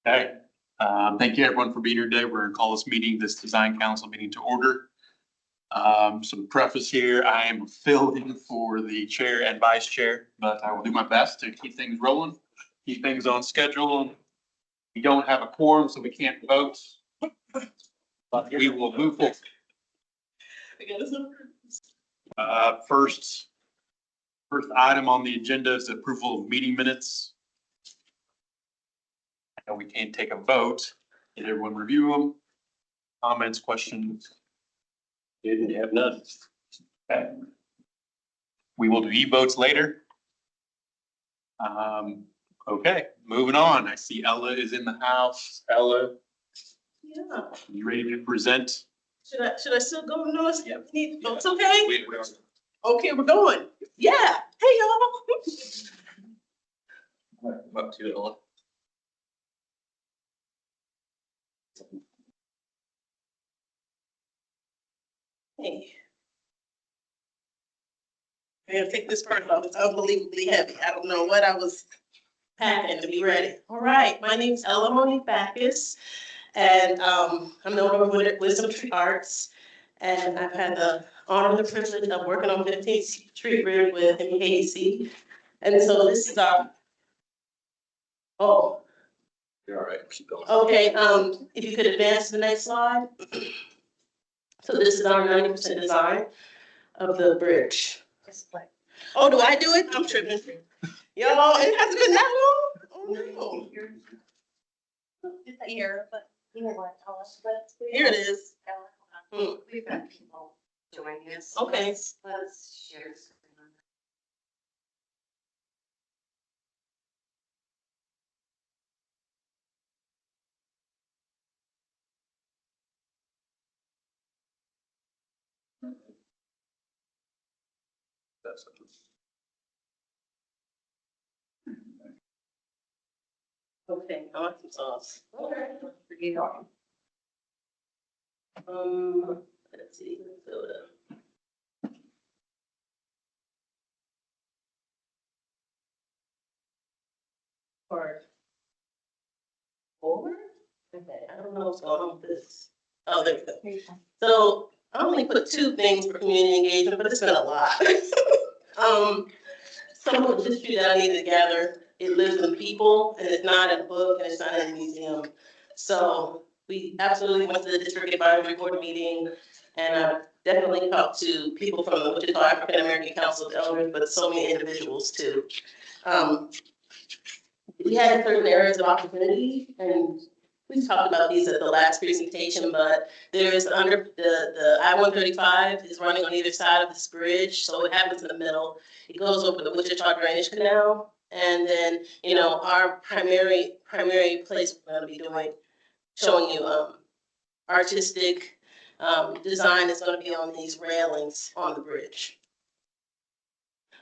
Okay, thank you everyone for being here today. We're gonna call this design council meeting to order. Some preface here, I am filling for the chair and vice chair, but I will do my best to keep things rolling, keep things on schedule. We don't have a quorum, so we can't vote, but we will move forward. First item on the agenda is approval of meeting minutes. I know we can't take a vote. Did everyone review them? Comments, questions? Didn't have none. Okay. We will do e-votes later. Okay, moving on. I see Ella is in the house. Ella, Yeah, you ready to present? should I still go noise? Yeah. Need votes, okay? We are. Okay, we're going. Yeah, hey y'all. Up to Ella. Hey. I'm gonna take this part off, it's unbelievably heavy. I don't know what I was packing to be ready. All right, my name's Ella Monique Backus, and I'm the owner of Wisdom Tree Arts. And I've had the honor and the privilege of working on 15th Street Bridge with MKC. And so this is our, oh, You're all right. Keep going. okay, if you could advance to the next slide. So this is our 90% design of the bridge. Oh, do I do it? I'm tripping. Y'all, it hasn't been that long? Oh, no. Here, but you know what, tell us, let's. Here it is. We've got people joining us. Okay. Let's share. screen on that. That's it. Okay, awesome sauce. Okay. For you. Let's see, soda. Or over? Okay, I don't know what's going on with this. Oh, there we go. So I only put two things for community engagement, but it's been a lot. Some of the history that I need to gather, it lives in people, and it's not in a book, and it's not in a museum. So we absolutely went to the district advisory board meeting, and I definitely talked to people from the Wichita African American Council of Elders, but so many individuals too. We had certain areas of opportunity, and we talked about these at the last presentation, but there's under the I-135 is running on either side of this bridge, so it happens in the middle. It goes over the Wichita Drainage Canal, and then, you know, our primary place we're gonna be doing, showing you, artistic, design is gonna be on these railings on the bridge.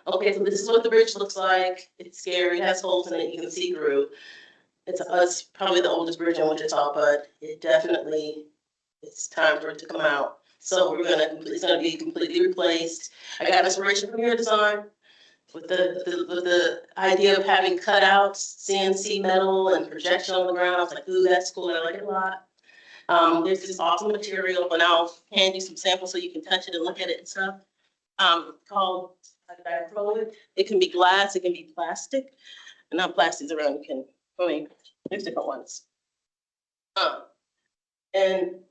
Okay, so this is what the bridge looks like. It's scary, it has holes in it, you can see through. It's probably the oldest bridge in Wichita, but it definitely, it's time for it to come out. So it's gonna be completely replaced. I got inspiration from your design with the idea of having cutouts, CNC metal and projection on the ground. I was like, ooh, that's cool, I like it a lot. There's this awesome material, and I'll hand you some samples so you can touch it and look at it and stuff. Called diacrylic. It can be glass, it can be plastic. And not plastics around, there's different ones. And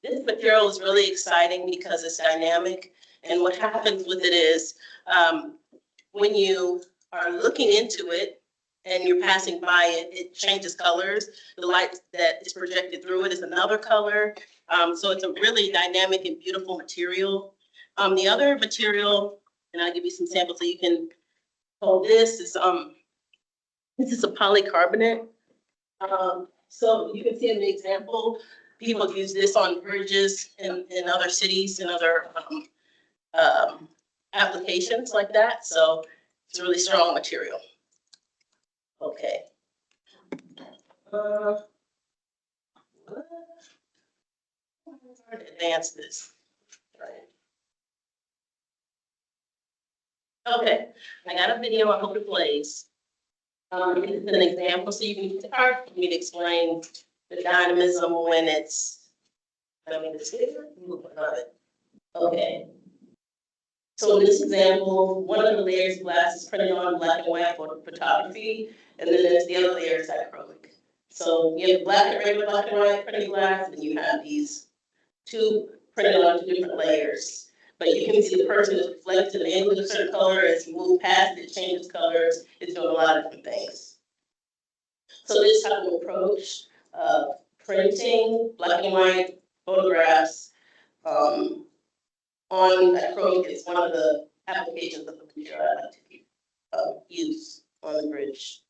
this material is really exciting because it's dynamic. And what happens with it is, when you are looking into it and you're passing by it, it changes colors. The light that is projected through it is another color. So it's a really dynamic and beautiful material. The other material, and I'll give you some samples so you can hold this is a polycarbonate. So you can see an example. People use this on bridges in other cities and other applications like that. So it's a really strong material. Okay. Advance this. Right. Okay, I got a video, I hope it plays. This is an example, so you can, it's hard for me to explain the dynamism when it's, I mean, it's bigger. Okay. So in this example, one of the layers of glass is printed on black and white for photography, and then there's the other layer is acrylic. So you have regular black and white printed glass, and you have these two printed on two different layers. But you can see the person is reflected in with a certain color. As you move past it, changes colors. It's doing a lot of different things. So this type of approach of printing black and white photographs on acrylic is one of the applications of the material I like to use on the bridge.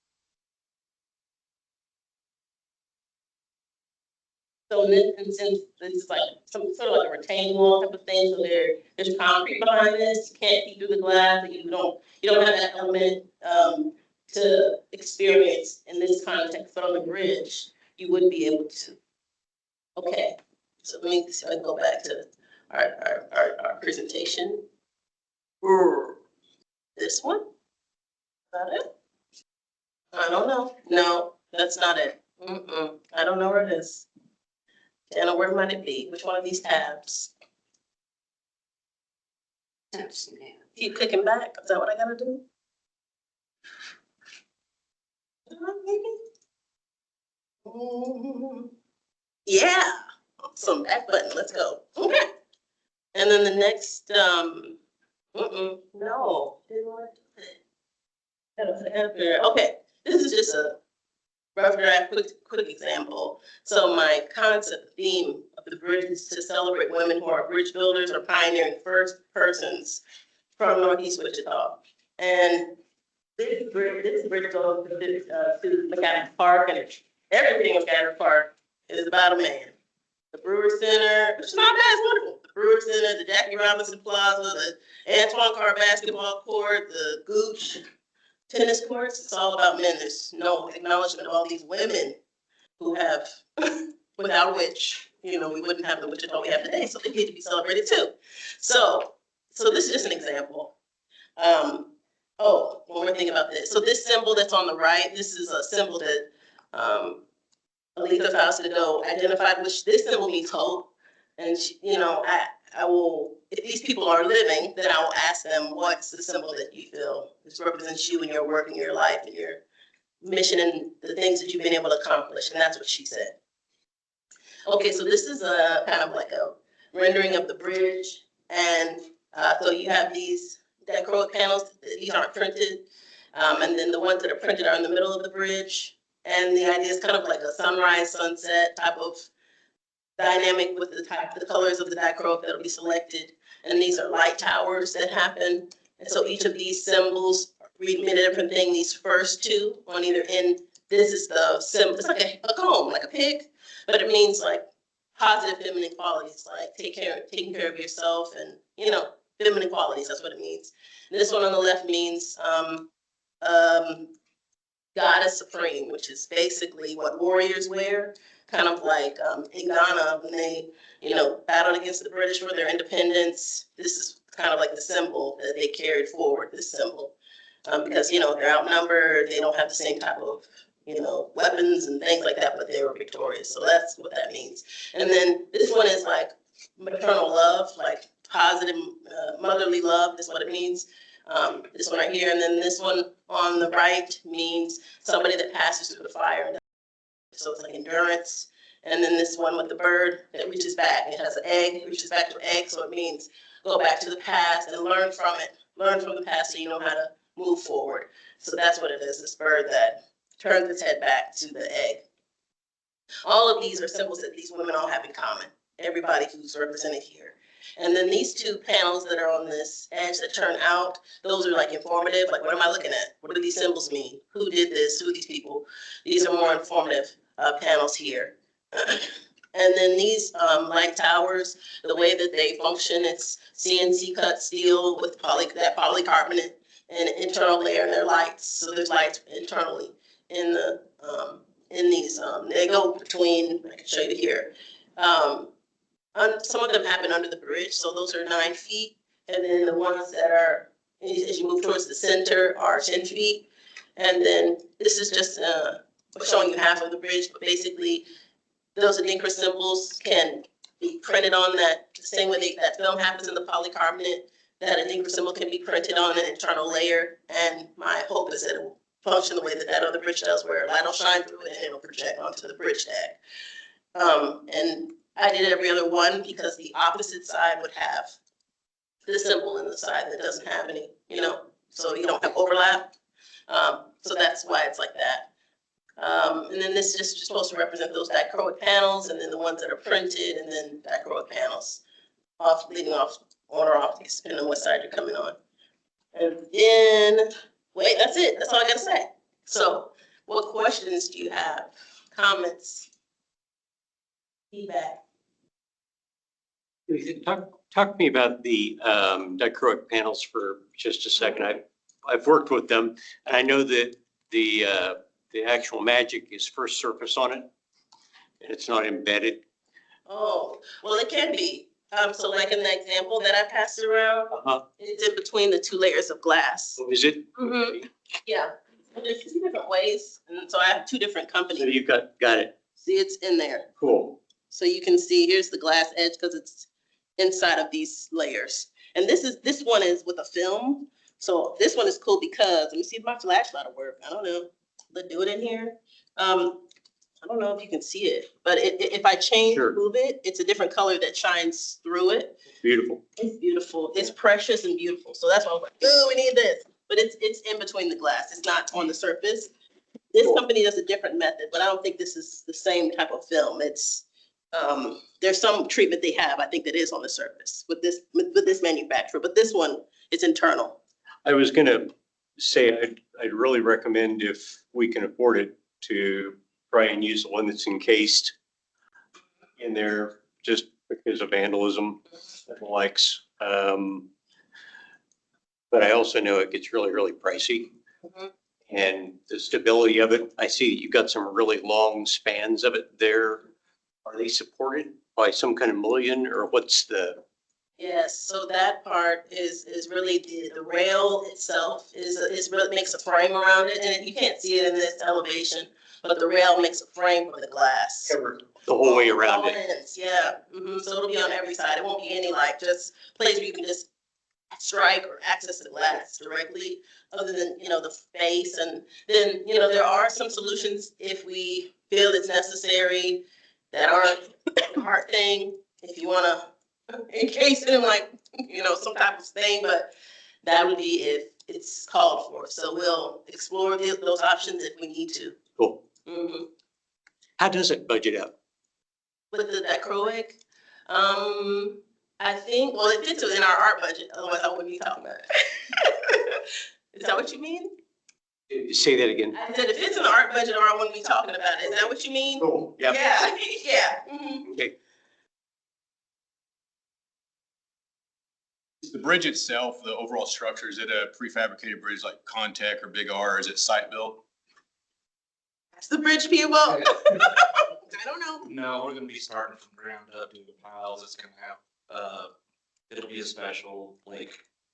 So in this instance, this is like some sort of like a retaining wall type of thing. So there's concrete behind this. You can't see through the glass. And you don't have that element to experience in this context. But on the bridge, you would be able to. Okay, so let me see if I can go back to our presentation. This one? Is that it? I don't know. No, that's not it. I don't know where it is. Anna, where might it be? Which one of these tabs? Keep clicking back. Is that what I gotta do? Maybe? Yeah. Some back button. Let's go. Okay. And then the next, no. Didn't want to do it. Okay. This is just a rough draft, quick example. So my concept theme of the bridge is to celebrate women who are bridge builders or pioneering first persons from Northeast Wichita. And this bridge goes to Mechanic Park, and everything in Mechanic Park is about a man. The Brewer Center, it's not bad, it's wonderful. The Brewer Center, the Jackie Robinson Plaza, the Antoine Carr basketball court, the Gooch tennis courts, it's all about men. There's no acknowledgement of all these women who have, without which, we wouldn't have the Wichita we have today. So they need to be celebrated too. So this is just an example. One more thing about this. So this symbol that's on the right, this is a symbol that Aletha Faustido identified, which this symbol means hope. And I will, if these people are living, then I will ask them, what's the symbol that you feel this represents you in your work, in your life, in your mission, and the things that you've been able to accomplish? And that's what she said. Okay, so this is a kind of like a rendering of the bridge. And so you have these dichroic panels. These aren't printed. And then the ones that are printed are in the middle of the bridge. And the idea is kind of like a sunrise, sunset type of dynamic with the colors of the dichroic that'll be selected. And these are light towers that happen. And so each of these symbols mean a different thing. These first two on either end, this is the symbol. It's like a comb, like a pig, but it means like positive feminine qualities, like taking care of yourself and, feminine qualities. That's what it means. And this one on the left means Goddess Supreme, which is basically what warriors wear, kind of like in Ghana when they, battled against the British for their independence. This is kind of like the symbol that they carried forward, this symbol, because, they're outnumbered, they don't have the same type of, weapons and things like that, but they were victorious. So that's what that means. And then this one is like maternal love, like positive motherly love is what it means. This one right here, and then this one on the right means somebody that passes through the fire. So it's like endurance. And then this one with the bird that reaches back. It has an egg, it reaches back to an egg, so it means go back to the past and learn from it. Learn from the past so you know how to move forward. So that's what it is, this bird that turns its head back to the egg. All of these are symbols that these women all have in common, everybody who's represented here. And then these two panels that are on this edge that turn out, those are like informative. Like, what am I looking at? What do these symbols mean? Who did this? Who are these people? These are more informative panels here. And then these light towers, the way that they function, it's CNC cut steel with that polycarbonate and internal layer in their lights. So there's lights internally in the in these. They go between, I can show you here. Some of them happen under the bridge, so those are 9 feet. And then the ones that are, as you move towards the center, are 10 feet. And then this is just showing you half of the bridge, but basically those Adinkra symbols can be printed on that, the same way that film happens in the polycarbonate, that Adinkra symbol can be printed on an internal layer. And my hope is that it will function the way that that other bridge does, where light will shine through it and it'll project onto the bridge tag. And I did every other one because the opposite side would have the symbol in the side that doesn't have any, so you don't have overlap. So that's why it's like that. And then this is just supposed to represent those dichroic panels, and then the ones that are printed, and then dichroic panels leading off on or off, depending on what side you're coming on. And then, wait, that's it. That's all I gotta say. So what questions do you have? Comments? Feedback? Talk to me about the dichroic panels for just a second. I've worked with them, and I know that the actual magic is first surface on it, and it's not embedded. Oh, well, it can be. So like in the example that I passed around, it's in between the two layers of glass. Oh, is it? Mhm. Yeah, there's two different ways, and so I have two different So companies. you've got it. See, it's in there. Cool. So you can see, here's the glass edge because it's inside of these layers. And this one is with a film. So this one is cool because, let me see if my flashlight will work. I don't know. Let's do it in here. I don't know if you can see it, but if I Sure. move it, it's a different color that shines through it. Beautiful. It's beautiful. It's precious and beautiful. So that's why I'm like, oh, we need this. But it's in between the glass. It's not on the surface. This company does a different method, but I don't think this is the same type of film. It's there's some treatment they have, I think, that is on the surface with this manufacturer, but this one is internal. I was gonna say I'd really recommend, if we can afford it, to try and use the one that's encased in there, just because of vandalism and the likes. But I also know it gets really, really pricey. Mhm. And the stability of it, I see that you've got some really long spans of it there. Are they supported by some kind of mullion, or what's the? Yes, so that part is really the rail itself is really makes a frame around it, and you can't see it in this elevation, but the rail makes a frame for the glass. Covered the whole way around All it. ends, yeah. So it'll be on every side. It won't be any like just place where you can just strike or access the glass directly, other than, the face. And then, there are some solutions if we feel it's necessary that aren't a hard thing. If you want to encase it in like, some type of thing, but that would be if it's called for. So we'll explore those options if we need to. Cool. Mhm. How does it budget out? With the dichroic, I think, well, it fits within our art budget, otherwise I wouldn't be talking about it. Is that what you mean? Say that again. I said, if it's in the art budget, or I wouldn't be talking about it. Is that what you mean? Cool. Yeah. Yeah, yeah. Mhm. Okay. The bridge itself, the overall structure, is it a prefabricated bridge like Contech or Big R, or is it site built? That's the bridge people. I don't know. No, we're gonna be starting from ground up to the piles. It's gonna have, it'll be a special, like,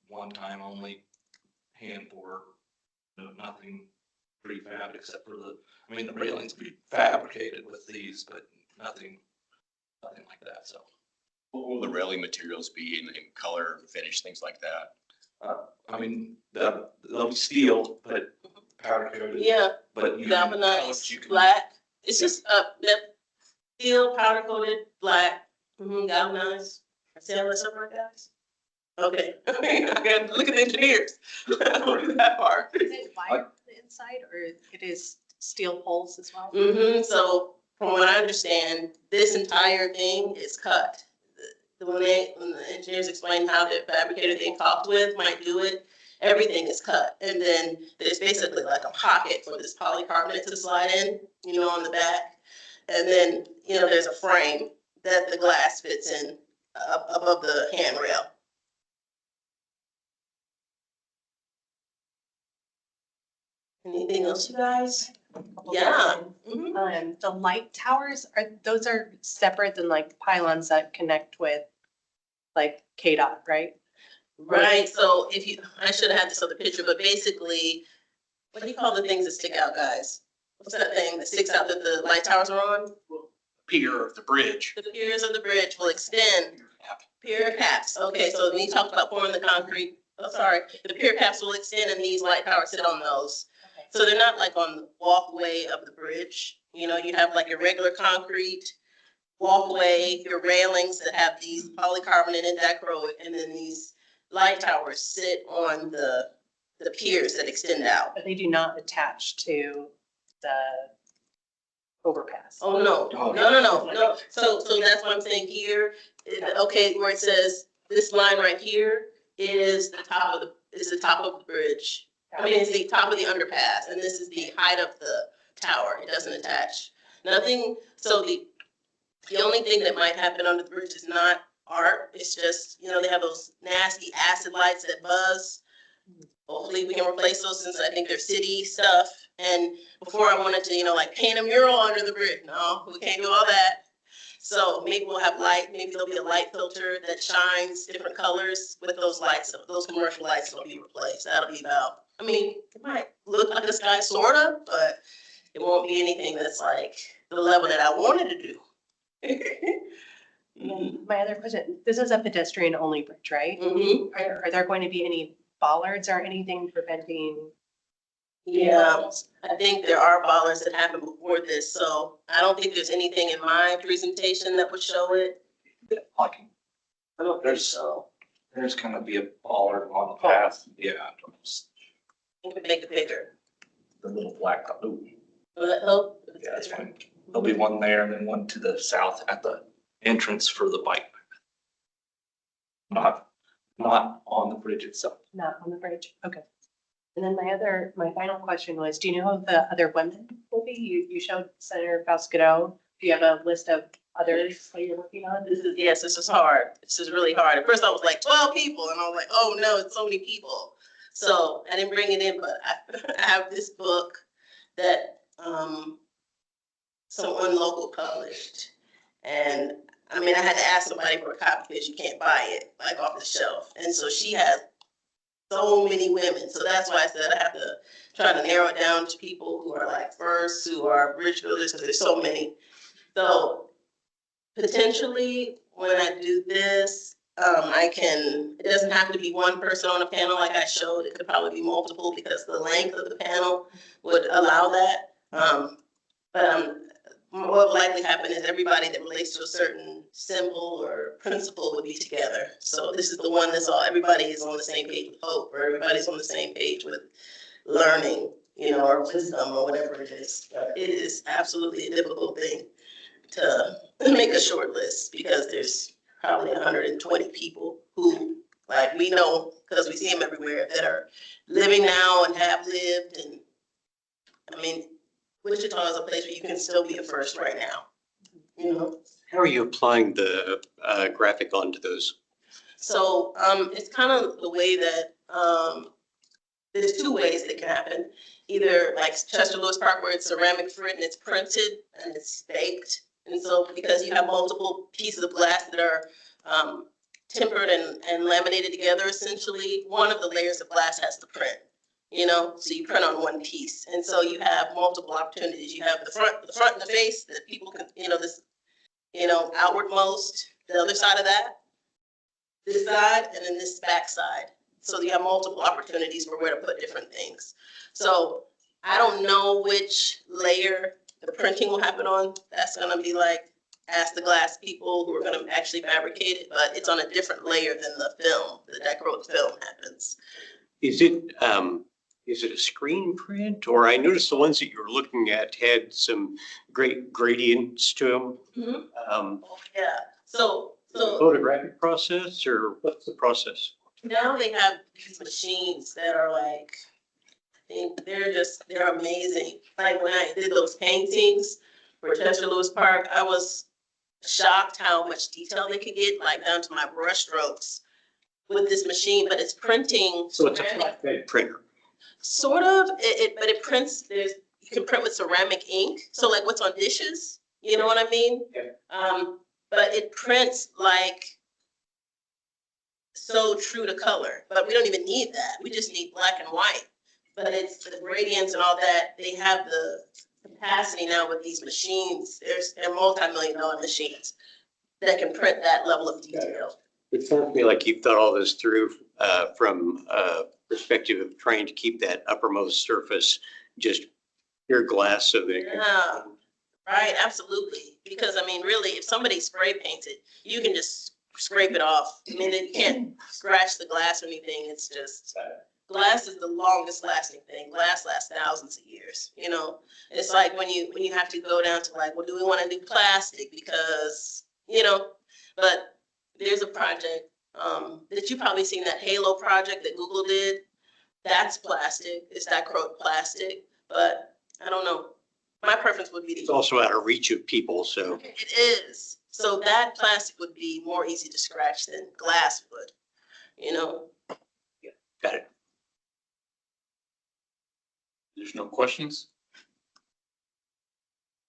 one time only hand pour. No, nothing prefab except for the railings will be fabricated with these, but nothing like that, so. What will the railing materials be in color, finish, things like that? They'll be steel, but powder coated. Yeah, But you can- galvanized, you can- black. It's just steel, powder coated, black, galvanized. See how that's up, right, guys? Okay. I gotta look at the engineers. I don't do that part. Is it wire on the inside or it is steel poles as well? So from what I understand, this entire thing is cut. When the engineers explain how the fabricator they talked with might do it, everything is cut. And then there's basically like a pocket for this polycarbonate to slide in, on the back. And then, there's a frame that the glass fits in above the handrail. Anything else, you guys? Yeah. Mhm. The light towers those are separate than like pylons that connect with like KDOT, right? Right, so I should have had this other picture, but basically, what do you call the things that stick out, guys? What's that thing that sticks out that the light towers are on? Pier of the bridge. The piers of the bridge will extend. Pier caps, okay, so when you talked about pouring the concrete, the pier caps will extend and these light towers sit on those. Okay. So they're not like on the walkway of the bridge, you know, you have like your regular concrete walkway, your railings that have these polycarbonate and Dacro, and then these light towers sit on the piers that extend out. But they do not attach to the overpass. Oh, no. So that's what I'm saying here. Okay, where it says this line right here is the top of the bridge. I mean, it's the top of the underpass, and this is the height of the tower. It doesn't attach. Nothing, so the only thing that might happen under the bridge is not art. It's just, you know, they have those nasty acid lights that buzz. Hopefully we can replace those since I think they're city stuff. And before I wanted to, you know, like paint a mural under the bridge. No, we can't do all that. So maybe we'll have light, maybe there'll be a light filter that shines different colors with those lights. Those commercial lights will be replaced. That'll be about, I mean, it might look like the sky sort of, but it won't be anything that's like the level that I wanted to do. My other question, this is a pedestrian only bridge, right? Mhm. Are there going to be any bollards or anything preventing? Yeah, I think there are bollards that happened before this, so I don't think there's anything in my presentation that would show it. Like, I don't think There's- so. there's gonna be a baller on the path, yeah, We could make it bigger. the little black, ooh, Will that help? yeah, that's fine. There'll be one there and then one to the south at the entrance for the bike. Not on the bridge itself. Not on the bridge, okay. And then my final question was, do you know who the other women will be? You showed Senator Vasquero. Do you have a list of others that you're working on? Yes, this is hard. This is really hard. At first I was like 12 people and I was like, oh no, it's so many people. So I didn't bring it in, but I have this book that someone local published. And I mean, I had to ask somebody for a copy because you can't buy it like off the shelf. And so she has so many women. So that's why I said I have to try to narrow it down to people who are like first, who are bridge builders, because there's so many. So potentially when I do this, it doesn't have to be one person on a panel like I showed. It could probably be multiple because the length of the panel would allow that. What would likely happen is everybody that relates to a certain symbol or principle would be together. So this is the one that's all, everybody is on the same page with hope, or everybody's on the same page with learning, you know, or wisdom or whatever it is. It is absolutely a difficult thing to make a short list because there's probably 120 people who, like, we know, because we see them everywhere, that are living now and have lived. And I mean, Wichita is a place where you can still be a first right now, you know? How are you applying the graphic onto those? So it's kind of the way that, there's two ways that can happen. Either like Chester Lewis Park where it's ceramic fruit and it's printed and it's baked. And so because you have multiple pieces of glass that are tempered and laminated together, essentially, one of the layers of glass has to print. You know, so you print on one piece. And so you have multiple opportunities. You have the front and the face that people can, you know, this, you know, outwardmost, the other side of that, this side, and then this back side. So you have multiple opportunities for where to put different things. So I don't know which layer the printing will happen on. That's gonna be like, ask the glass people who are gonna actually fabricate it, but it's on a different layer than the film, the Dacro film happens. Is it a screen print, or I noticed the ones that you were looking at had some great gradients to them? Yeah, so Photographic process, or what's the process? now they have these machines that are like, I think they're amazing. Like when I did those paintings for Chester Lewis Park, I was shocked how much detail they could get, like down to my brush strokes with this machine, but it's printing. So it's a flatbed printer. Sort of, but it prints, you can print with ceramic ink, so like what's on dishes, you know what I mean? Yeah. But it prints like so true to color, but we don't even need that. We just need black and white but it's the gradients and all that, they have the capacity now with these machines. They're multi-million-dollar machines that can print that level of detail. It sounds to me like you've thought all this through from perspective of trying to keep that uppermost surface just pure glass so that it can. Yeah, right, absolutely. Because I mean, really, if somebody spray paints it, you can just scrape it off. I mean, you can't scratch the glass or anything. It's just, glass is the longest lasting thing. Glass lasts thousands of years, you know? It's like when you have to go down to like, well, do we want to do plastic? Because, you know, but there's a project that you've probably seen, that Halo project that Google did. That's plastic. It's dichroic plastic, but I don't know. My preference would be It's to. also out of reach of people, so. It is. So that plastic would be more easy to scratch than glass would, you know? Got it. There's no questions?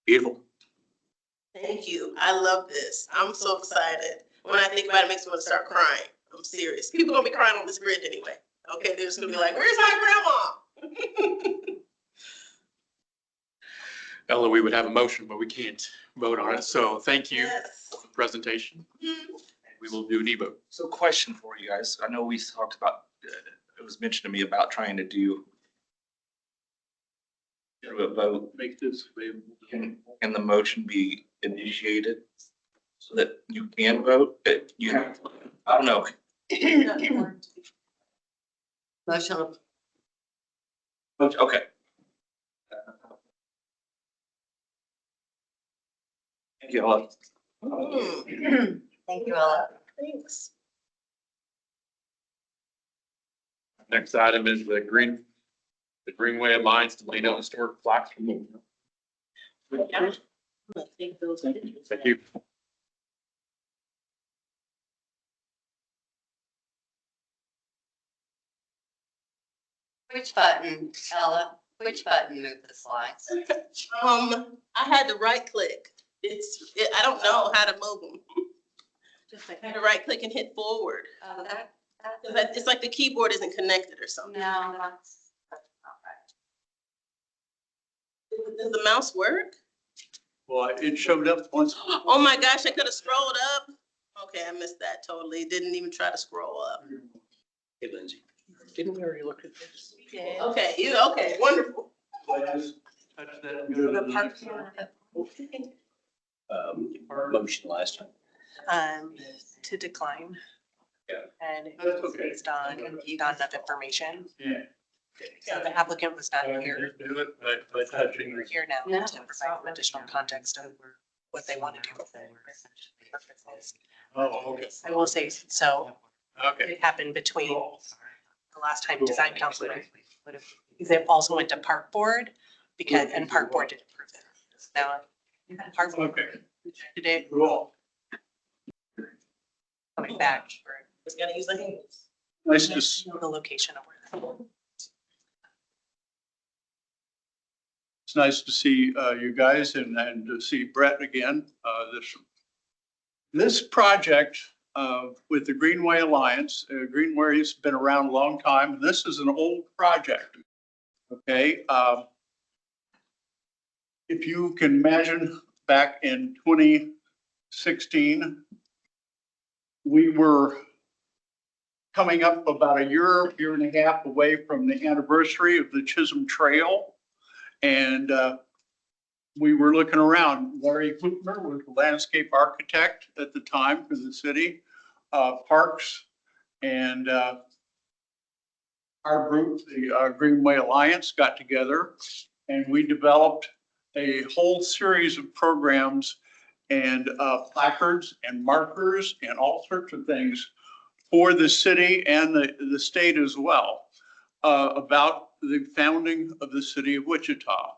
Beautiful. Thank you. I love this. I'm so excited. When I think about it, it makes me want to start crying. I'm serious. People gonna be crying on this bridge anyway. Okay, they're just gonna be like, where's my grandma? Ella, we would have a motion, but we can't vote on it. So thank you Yes. for the presentation. Mhm. We will do an e-vote. So question for you guys. I know we talked about, it was mentioned to me about trying to do a vote. Make this available. Can the motion be initiated so that you can vote? You have, I don't know. Motion. Okay. Thank you all. Thank you, Ella. Thanks. Next item is the Greenway Alliance to Lino Historic Plaques removal. Thank you. Which button, Ella? Which button moved the slides? I had to right click. I don't know how to move them. I had to right click and hit forward. Oh, that, It's like the keyboard isn't connected or something. no, that's not right. Does the mouse work? Well, it showed up once. Oh my gosh, I could have scrolled up. Okay, I missed that totally. Didn't even try to scroll up. Hey, Lindsay. Didn't we already look at this? Okay, okay, wonderful. The park Motion last time. to decline. Yeah. And it That's was okay. based on not enough information. Yeah. So the applicant was not here. Do it by touching. We're here now No, to provide some additional context of what they want to do. Oh, okay. I will say, so Okay. it happened between the last time design council would have, because it also went to park board and park board didn't approve it. Now, park board Okay. did it Cool. coming back for Just gotta use the hands. Nice to see. the location of where. It's nice to see you guys and to see Brett again. This project with the Greenway Alliance, Greenway has been around a long time. This is an old project. Okay. If you can imagine back in 2016, we were coming up about a year and a half away from the anniversary of the Chisholm Trail. And we were looking around. Larry Hoopner was the landscape architect at the time for the city, Parks, and our group, the Greenway Alliance, got together and we developed a whole series of programs and placards and markers and all sorts of things for the city and the state as well about the founding of the city of Wichita.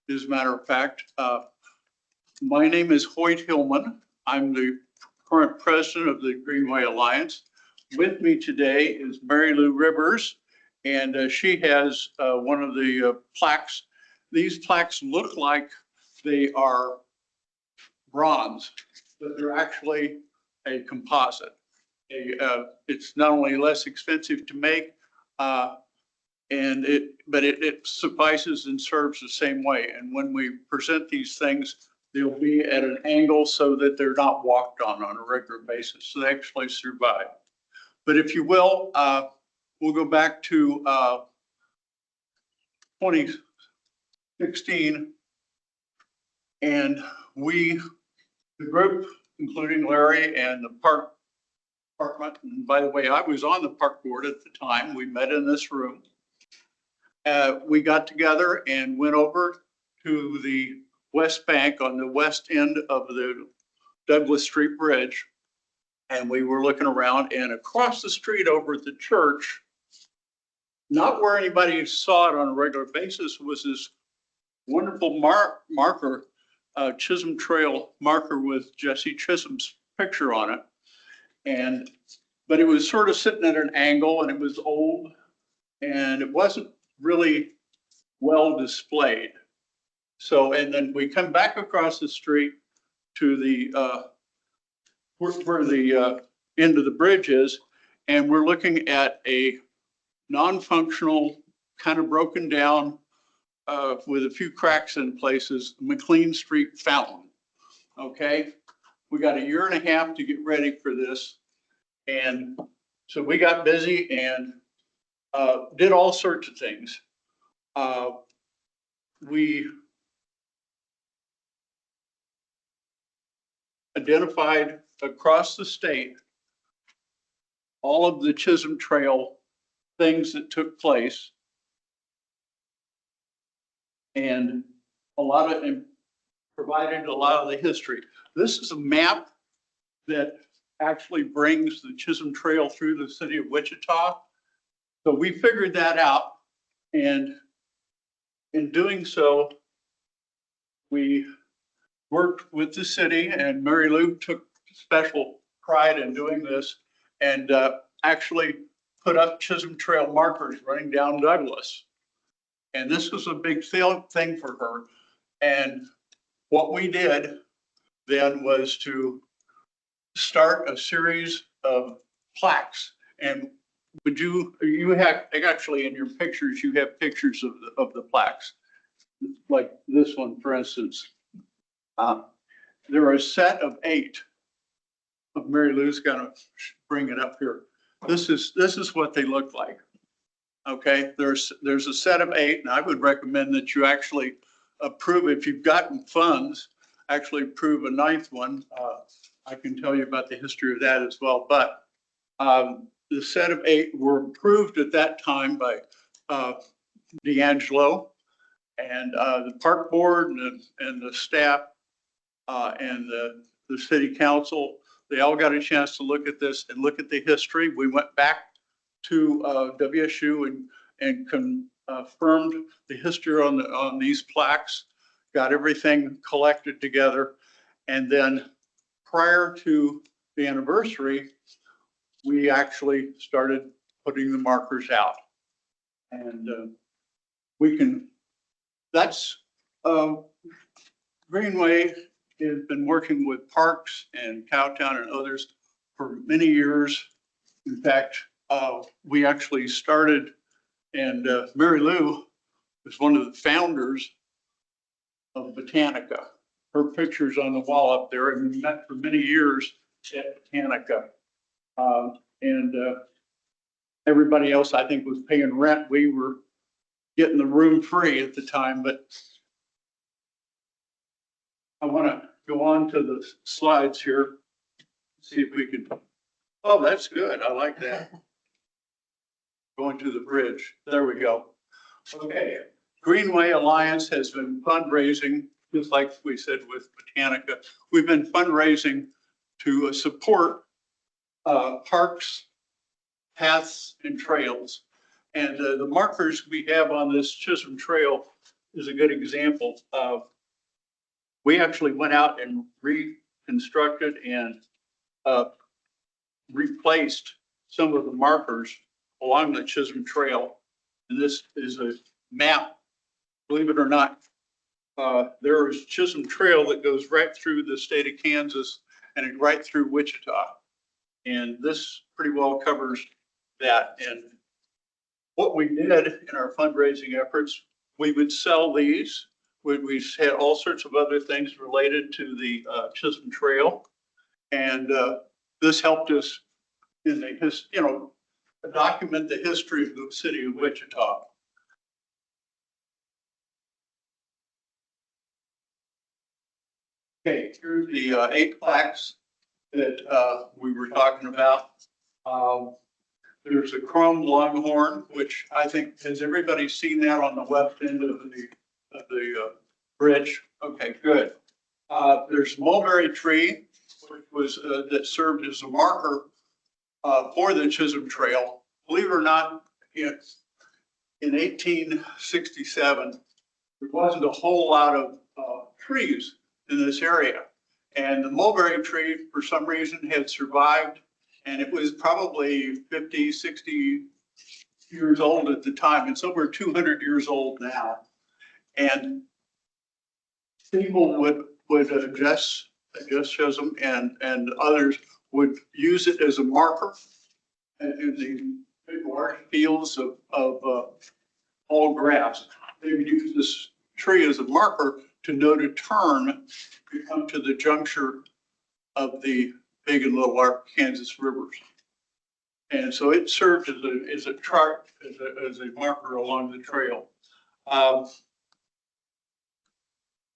As a matter of fact, my name is Hoyt Hillman. I'm the current president of the Greenway Alliance. With me today is Mary Lou Rivers, and she has one of the plaques. These plaques look like they are bronze, but they're actually a composite. It's not only less expensive to make, And but it suffices and serves the same way. And when we present these things, they'll be at an angle so that they're not walked on a regular basis. So they actually survive. But if you will, we'll go back to 2016. And the group, including Larry and the park department, and by the way, I was on the park board at the time, we met in this room. We got together and went over to the West Bank on the west end of the Douglas Street Bridge. And we were looking around, and across the street over at the church, not where anybody saw it on a regular basis, was this wonderful marker, Chisholm Trail marker with Jesse Chisholm's picture on it. But it was sort of sitting at an angle, and it was old, and it wasn't really well displayed. So, and then we come back across the street to the where the end of the bridge is, and we're looking at a non-functional, kind of broken down, with a few cracks in places, McLean Street fountain. Okay, we got a year and a half to get ready for this, and so we got busy and did all sorts of things. We identified across the state all of the Chisholm Trail things that took place, and provided a lot of the history. This is a map that actually brings the Chisholm Trail through the city of Wichita. So we figured that out, and in doing so, we worked with the city, and Mary Lou took special pride in doing this, and actually put up Chisholm Trail markers running down Douglas. And this was a big thing for her. And what we did then was to start a series of plaques. And you have, actually in your pictures, you have pictures of the plaques. Like this one, for instance. There are a set of 8. Mary Lou's gonna bring it up here. This is what they look like. Okay, there's a set of 8, and I would recommend that you actually approve, if you've gotten funds, actually approve a 9th one. I can tell you about the history of that as well. But the set of 8 were approved at that time by D'Angelo, and the park board and the staff and the city council. They all got a chance to look at this and look at the history. We went back to WSU and confirmed the history on these plaques, got everything collected together. And then prior to the anniversary, we actually started putting the markers out. And that's Greenway has been working with Parks and Cowtown and others for many years. In fact, we actually started, and Mary Lou was one of the founders of Botanica. Her picture's on the wall up there, and we met for many years at Botanica. And everybody else, I think, was paying rent. We were getting the room free at the time, but I want to go on to the slides here. See if we can. Oh, that's good. I like that. Going to the bridge. There we go. Okay. Greenway Alliance has been fundraising, just like we said with Botanica. We've been fundraising to support parks, paths, and trails. And the markers we have on this Chisholm Trail is a good example of. We actually went out and reconstructed and replaced some of the markers along the Chisholm Trail. And this is a map. Believe it or not, there is Chisholm Trail that goes right through the state of Kansas and right through Wichita. And this pretty well covers that. And what we did in our fundraising efforts, we would sell these. We had all sorts of other things related to the Chisholm Trail. And this helped us in document the history of the city of Wichita. Okay, here's the 8 plaques that we were talking about. There's a chrome longhorn, which I think, has everybody seen that on the left end of the bridge? Okay, good. There's mulberry tree, which was, that served as a marker for the Chisholm Trail. Believe it or not, in 1867, there wasn't a whole lot of trees in this area. And the mulberry tree, for some reason, had survived. And it was probably 50, 60 years old at the time. It's over 200 years old now. And people would address Chisholm and others would use it as a marker in the big large fields of all grass. They would use this tree as a marker to know to turn to come to the juncture of the Big and Little Arkansas rivers. And so it served as a chart, as a marker along the trail.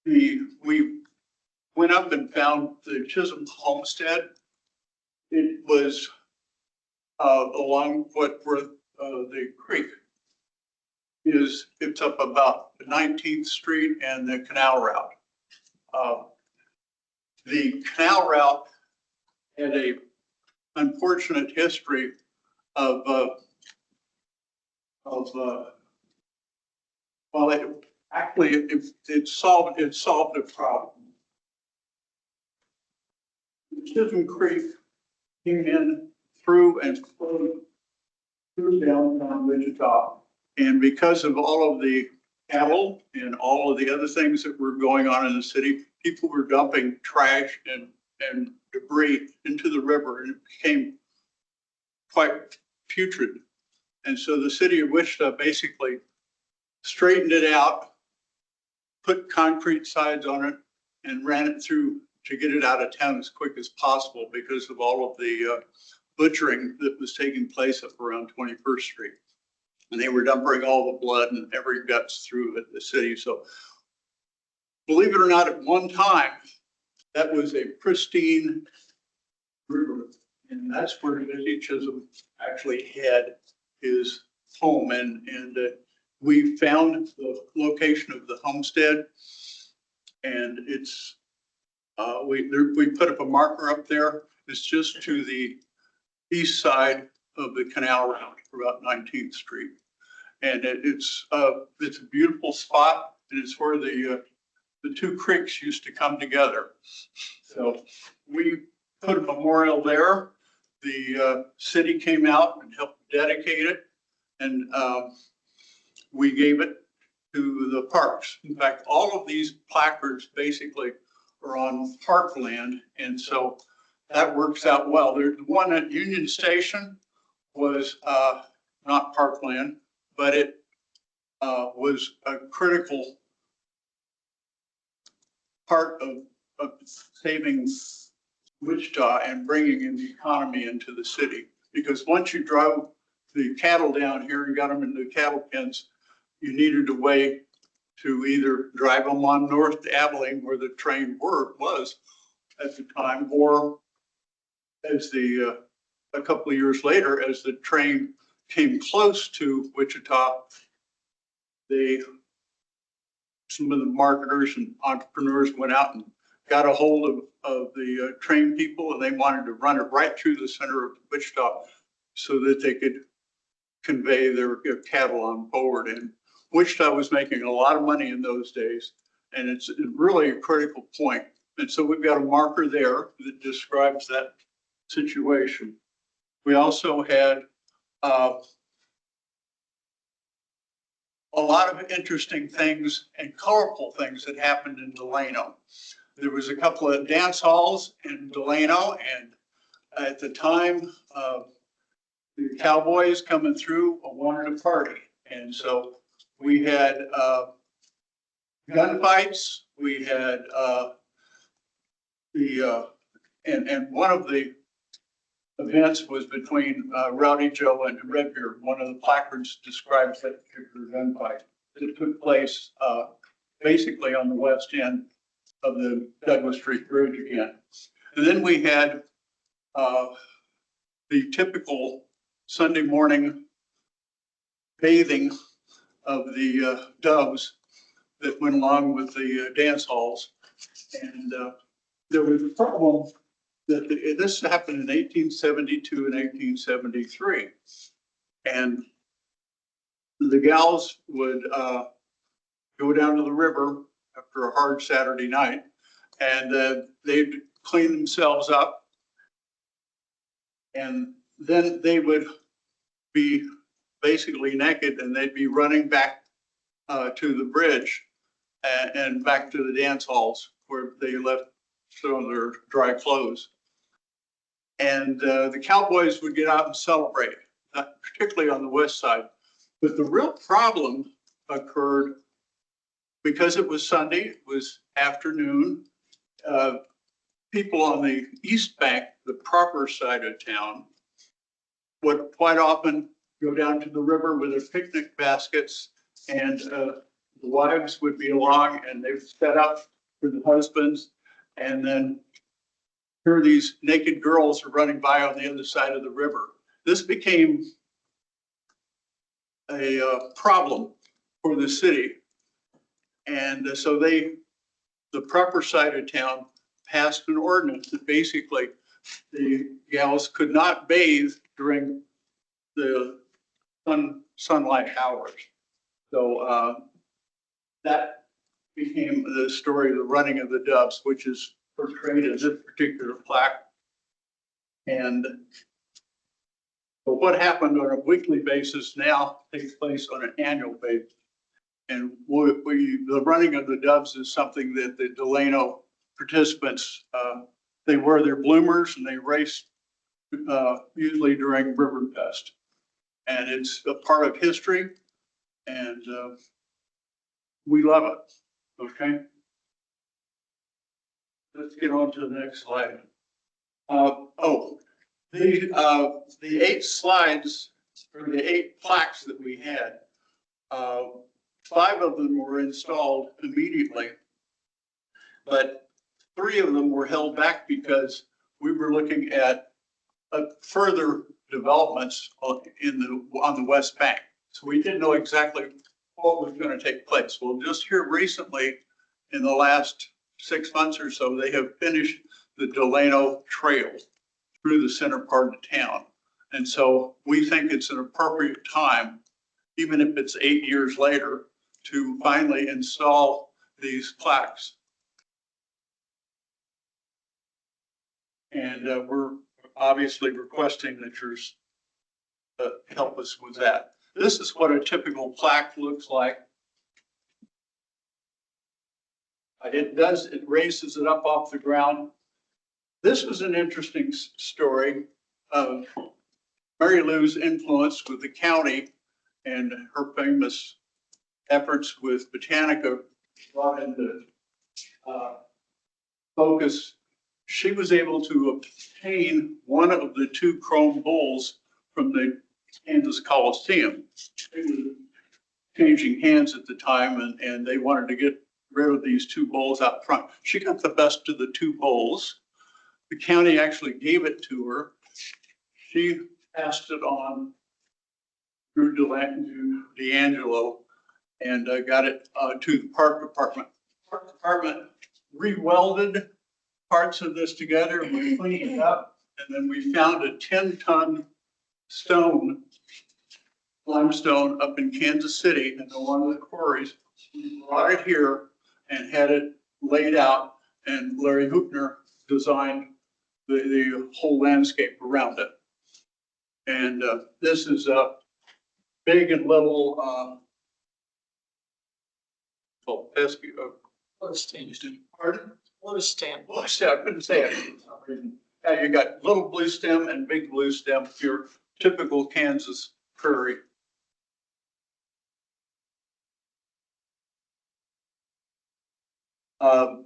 We went up and found the Chisholm Homestead. It was along where the creek is. It's up about the 19th Street and the canal route. The canal route had a unfortunate history of well, it solved a problem. The Chisholm Creek came in through and flowed through downtown Wichita. And because of all of the cattle and all of the other things that were going on in the city, people were dumping trash and debris into the river, and it became quite putrid. And so the city of Wichita basically straightened it out, put concrete sides on it, and ran it through to get it out of town as quick as possible because of all of the butchering that was taking place up around 21st Street. And they were dumping all the blood and every guts through the city. So believe it or not, at one time, that was a pristine river. And that's where Lizzie Chisholm actually had his home. And we found the location of the homestead. And it's, we put up a marker up there. It's just to the east side of the canal route, about 19th Street. And it's a beautiful spot. And it's where the two creeks used to come together. So we put a memorial there. The city came out and helped dedicate it. And we gave it to the parks. In fact, all of these placards basically are on parkland. And so that works out well. The one at Union Station was not parkland, but it was a critical part of saving Wichita and bringing in the economy into the city. Because once you drove the cattle down here and got them into the cattle pens, you needed a way to either drive them on north to Abilene, where the train was at the time, or as a couple of years later, as the train came close to Wichita, some of the marketers and entrepreneurs went out and got a hold of the train people, and they wanted to run it right through the center of Wichita so that they could convey their cattle on forward. And Wichita was making a lot of money in those days, and it's really a critical point. And so we've got a marker there that describes that situation. We also had a lot of interesting things and colorful things that happened in Delano. There was a couple of dance halls in Delano, and at the time, the cowboys coming through wanted a party. And so we had gunfights, we had and one of the events was between Rowdy Joe and Redbeard. One of the placards describes that particular gunfight that took place basically on the west end of the Douglas Street Bridge again. And then we had the typical Sunday morning bathing of the doves that went along with the dance halls. And there was a problem that this happened in 1872 and 1873. And the gals would go down to the river after a hard Saturday night, and they'd clean themselves up. And then they would be basically naked, and they'd be running back to the bridge and back to the dance halls where they left some of their dry clothes. And the cowboys would get out and celebrate, particularly on the west side. But the real problem occurred because it was Sunday, it was afternoon. People on the east bank, the proper side of town, would quite often go down to the river with their picnic baskets, and the wives would be along, and they would set up for the husbands, and then here these naked girls are running by on the other side of the river. This became a problem for the city. And so the proper side of town passed an ordinance that basically the gals could not bathe during the sunlight hours. So that became the story of the running of the doves, which is portrayed in this particular plaque. And but what happened on a weekly basis now takes place on an annual basis. And the running of the doves is something that the Delano participants, they wear their bloomers and they race usually during Riverfest. And it's a part of history, and we love it, okay? Let's get on to the next slide. The 8 slides, or the 8 plaques that we had, 5 of them were installed immediately, but 3 of them were held back because we were looking at further developments on the West Bank. So we didn't know exactly what was going to take place. Well, just here recently, in the last 6 months or so, they have finished the Delano Trail through the center part of town. And so we think it's an appropriate time, even if it's 8 years later, to finally install these plaques. And we're obviously requesting that yours help us with that. This is what a typical plaque looks like. It raises it up off the ground. This was an interesting story of Mary Lou's influence with the county and her famous efforts with Botanica brought into focus. She was able to obtain one of the 2 chrome bulls from the Kansas Coliseum. It was changing hands at the time, and they wanted to get rid of these 2 bulls out front. She got the best of the 2 bulls. The county actually gave it to her. She passed it on through D'Angelo and got it to the park department. Park department re-welded parts of this together, and we cleaned it up, and then we found a 10-ton limestone up in Kansas City in one of the quarries. We brought it here and had it laid out, and Larry Hoopner designed the whole landscape around it. And this is big and little called pesky. Pardon? Blue stem. Blue stem, I couldn't say it for some reason. Yeah, you got little blue stem and big blue stem. If you're typical Kansas prairie.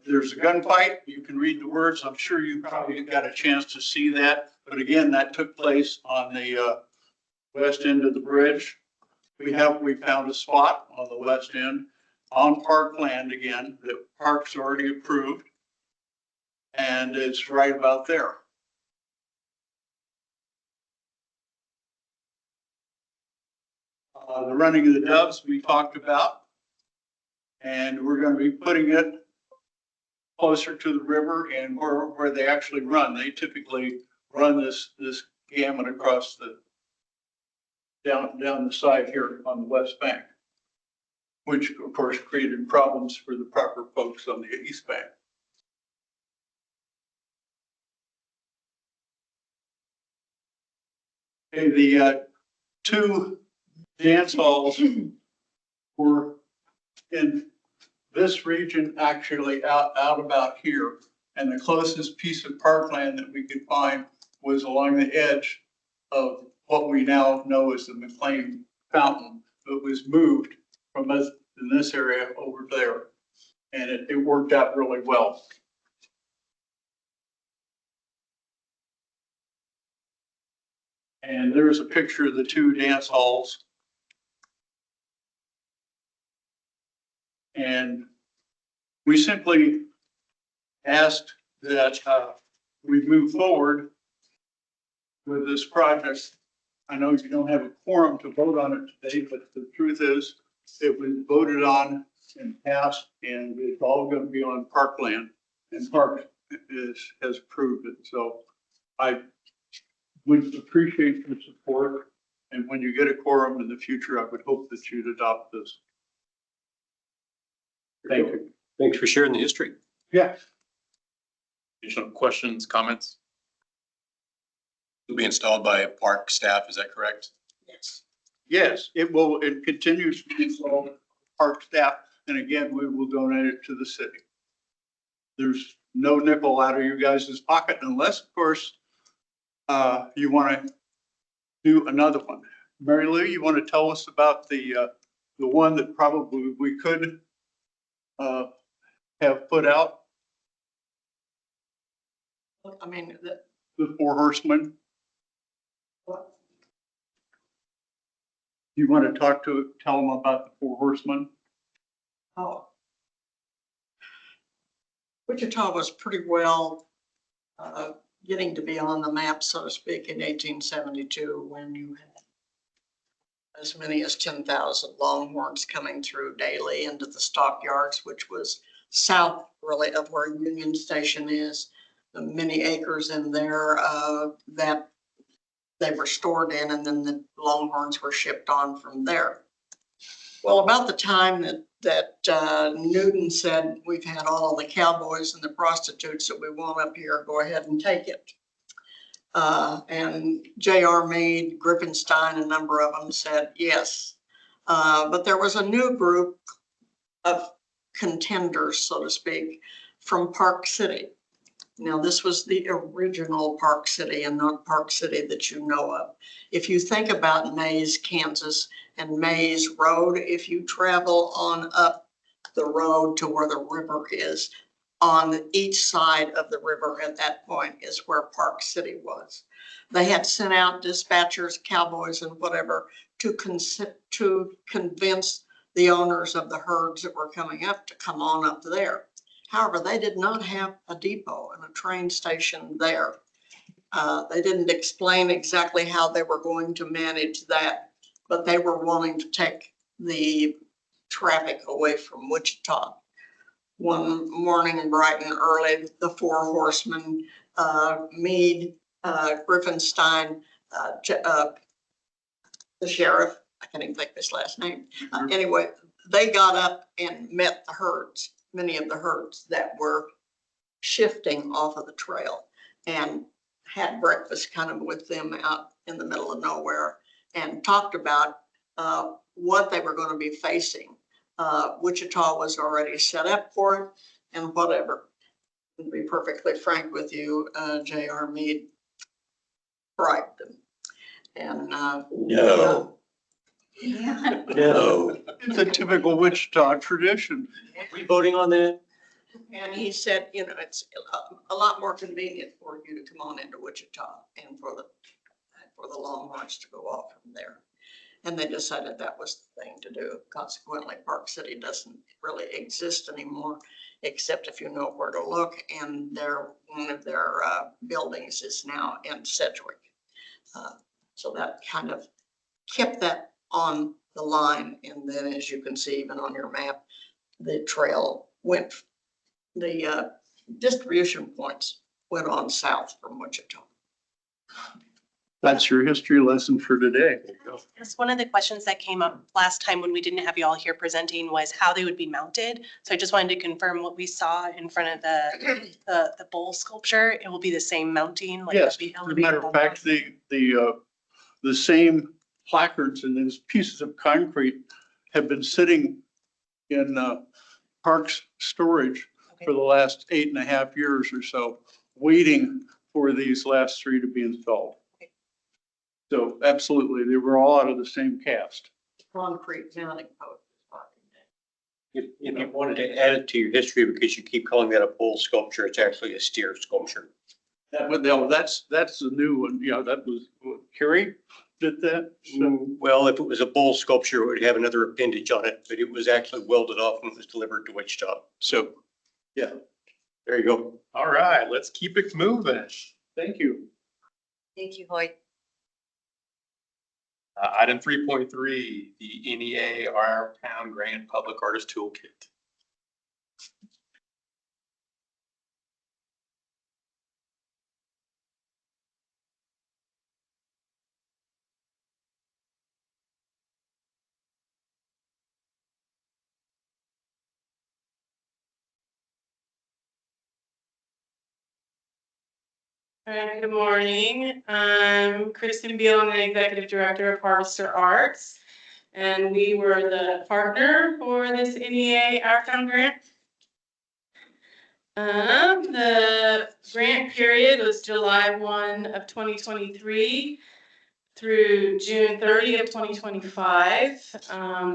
There's a gunfight. You can read the words. I'm sure you probably got a chance to see that. But again, that took place on the west end of the bridge. We found a spot on the west end on parkland again, that park's already approved. And it's right about there. The running of the doves we talked about. And we're going to be putting it closer to the river and where they actually run. They typically run this gamut across the down the side here on the west bank, which of course created problems for the proper folks on the east bank. Okay, the two dance halls were in this region, actually out about here. And the closest piece of parkland that we could find was along the edge of what we now know as the McLean Fountain, but was moved from us in this area over there. And it worked out really well. And there's a picture of the two dance halls. And we simply asked that we move forward with this project. I know you don't have a quorum to vote on it today, but the truth is it was voted on and passed, and it's all going to be on parkland, and Park has approved it. So I would appreciate your support. And when you get a quorum in the future, I would hope that you'd adopt this. Thank you. Thanks for sharing the history. Yeah. Additional questions, comments? It'll be installed by park staff, is that correct? Yes. Yes, it continues to be installed park staff, and again, we will donate it to the city. There's no nickel out of you guys' pocket unless, of course, you want to do another one. Mary Lou, you want to tell us about the one that probably we could have put out, I mean, the Four Horsemen? You want to tell them about the Four Horsemen? oh. Wichita was pretty well getting to be on the map, so to speak, in 1872 when you had as many as 10,000 longhorns coming through daily into the stockyards, which was south really of where Union Station is. The many acres in there that they were stored in, and then the longhorns were shipped on from there. Well, about the time that Newton said, we've had all the cowboys and the prostitutes that we want up here, go ahead and take it. And J.R. Meade, Griffinstein, a number of them said yes. But there was a new group of contenders, so to speak, from Park City. Now, this was the original Park City and not Park City that you know of. If you think about Mays, Kansas, and Mays Road, if you travel on up the road to where the river is, on each side of the river at that point is where Park City was. They had sent out dispatchers, cowboys, and whatever to convince the owners of the herds that were coming up to come on up there. However, they did not have a depot and a train station there. They didn't explain exactly how they were going to manage that, but they were wanting to take the traffic away from Wichita. One morning, bright and early, the Four Horsemen, Meade, Griffinstein, the sheriff, I can't even think of his last name. Anyway, they got up and met the herds, many of the herds that were shifting off of the trail, and had breakfast kind of with them out in the middle of nowhere, and talked about what they were going to be facing. Wichita was already set up for it, and whatever. To be perfectly frank with you, J.R. Meade bribed them. And, No, Yeah. no. It's a typical Wichita tradition. We voting on that? and he said, you know, it's a lot more convenient for you to come on into Wichita and for the Longhorns to go off from there. And they decided that was the thing to do. Consequently, Park City doesn't really exist anymore, except if you know where to look. And one of their buildings is now in Sedgwick. So that kind of kept that on the line. And then, as you can see, even on your map, the trail went, the distribution points went on south from Wichita. That's your history lesson for today. Yes, one of the questions that came up last time when we didn't have you all here presenting was how they would be mounted. So I just wanted to confirm what we saw in front of the bowl sculpture. It will be the same mounting, like Yes, they'll be as a matter of elevated fact, the same placards and these pieces of concrete have been sitting in Parks storage for the last 8.5 years or so, waiting for these last 3 to be installed. So absolutely, they were all out of the same cast. Concrete mounting post. If you wanted to add it to your history, because you keep calling that a bull sculpture, it's actually a steer sculpture. That's the new one. Yeah, that was, Carrie did that. So, Well, if it was a bull sculpture, it would have another appendage on it, but it was actually welded off when it was delivered to Wichita. So, yeah, there you go. All right, let's keep it moving. thank you. Thank you, Hoyt. Item 3.3, the NEA Our Town Grant Public Artist Toolkit. All right, good morning. I'm Kristen Beal, I'm the Executive Director of Harvester Arts. And we were the partner for this NEA Our Town grant. The grant period was July 1 of 2023 through June 30 of 2025.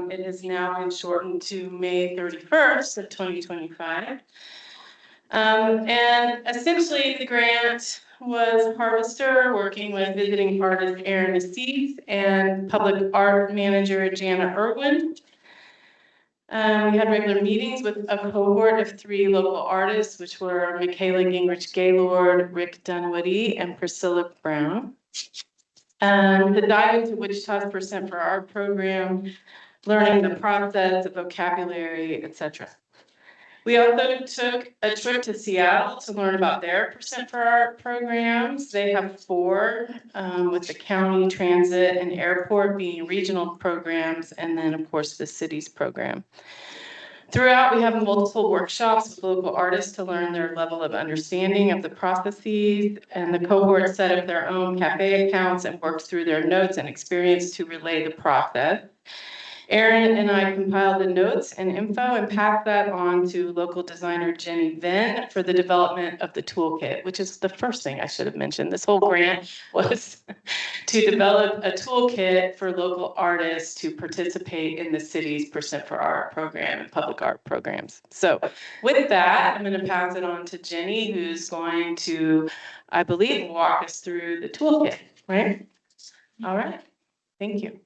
It has now been shortened to May 31st of 2025. And essentially the grant was Harvester working with visiting artist Erin Assis and public art manager Jana Irwin. We had regular meetings with a cohort of 3 local artists, which were Michaela Gingrich Gaylord, Rick Dunwoody, and Priscilla Brown. To dive into Wichita's Percent for Art program, learning the process, the vocabulary, etc. We also took a trip to Seattle to learn about their Percent for Art programs. They have 4, with the county, transit, and airport being regional programs, and then, of course, the city's program. Throughout, we have multiple workshops with local artists to learn their level of understanding of the processes, and the cohort set up their own cafe accounts and worked through their notes and experience to relay the process. Erin and I compiled the notes and info and passed that on to local designer Jenny Venn for the development of the toolkit, which is the first thing I should have mentioned. This whole grant was to develop a toolkit for local artists to participate in the city's Percent for Art program and public art programs. So with that, I'm going to pass it on to Jenny, who's going to, I believe, walk us through the toolkit, right? All right. Thank you.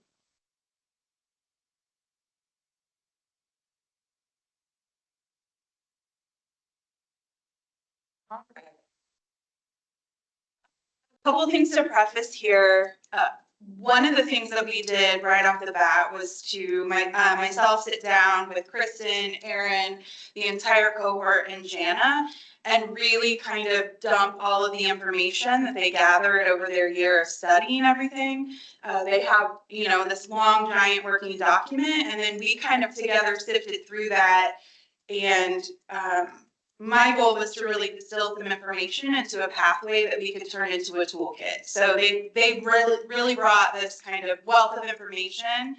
Couple of things to preface here. One of the things that we did right off the bat was to myself sit down with Kristen, Erin, the entire cohort, and Jana, and really kind of dump all of the information that they gathered over their year of studying everything. They have, this long, giant working document, and then we kind of together sifted through that. And my goal was to really distill some information into a pathway that we could turn into a toolkit. So they really brought this kind of wealth of information,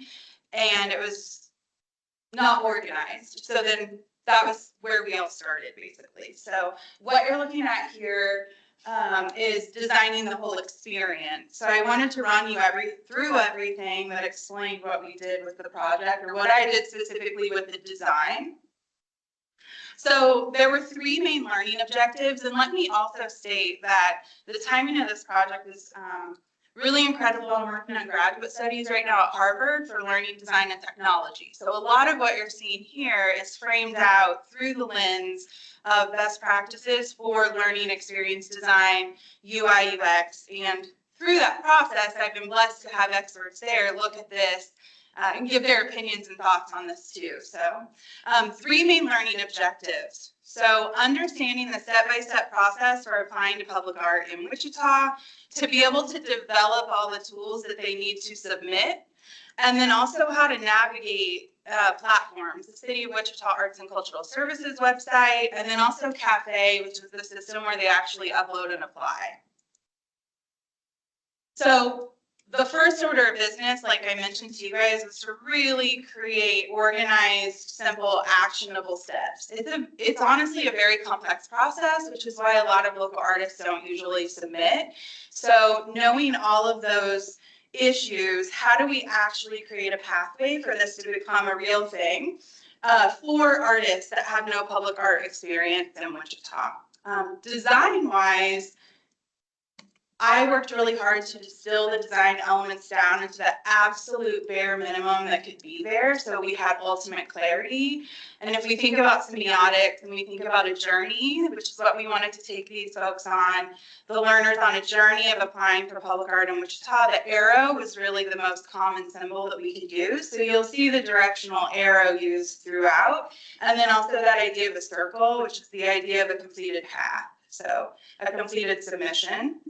and it was not organized. So then that was where we all started, basically. So what you're looking at here is designing the whole experience. So I wanted to run you through everything that explained what we did with the project, or what I did specifically with the design. So there were 3 main learning objectives, and let me also state that the timing of this project is really incredible. I'm working on graduate studies right now at Harvard for learning design and technology. So a lot of what you're seeing here is framed out through the lens of best practices for learning experience design, UI, UX, and through that process, I've been blessed to have experts there look at this and give their opinions and thoughts on this too. So 3 main learning objectives. So understanding the step-by-step process for applying to public art in Wichita, to be able to develop all the tools that they need to submit, and then also how to navigate platforms, the City of Wichita Arts and Cultural Services website, and then also Cafe, which is the system where they actually upload and apply. So the first order of business, like I mentioned to you guys, was to really create organized, simple, actionable steps. It's honestly a very complex process, which is why a lot of local artists don't usually submit. So knowing all of those issues, how do we actually create a pathway for this to become a real thing for artists that have no public art experience in Wichita? Design-wise, I worked really hard to distill the design elements down into the absolute bare minimum that could be there, so we had ultimate clarity. And if we think about semiotics and we think about a journey, which is what we wanted to take these folks on, the learners on a journey of applying for public art in Wichita, the arrow was really the most common symbol that we could use. So you'll see the directional arrow used throughout, and then also that idea of a circle, which is the idea of a completed path. So a completed submission.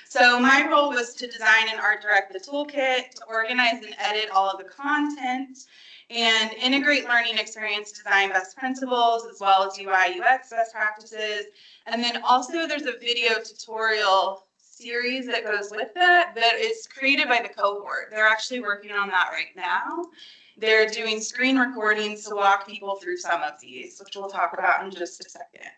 So my role was to design and art direct the toolkit, to organize and edit all of the content, and integrate learning experience design best principles, as well as UI, UX best practices. And then also there's a video tutorial series that goes with that is created by the cohort. They're actually working on that right now. They're doing screen recordings to walk people through some of these, which we'll talk about in just a second.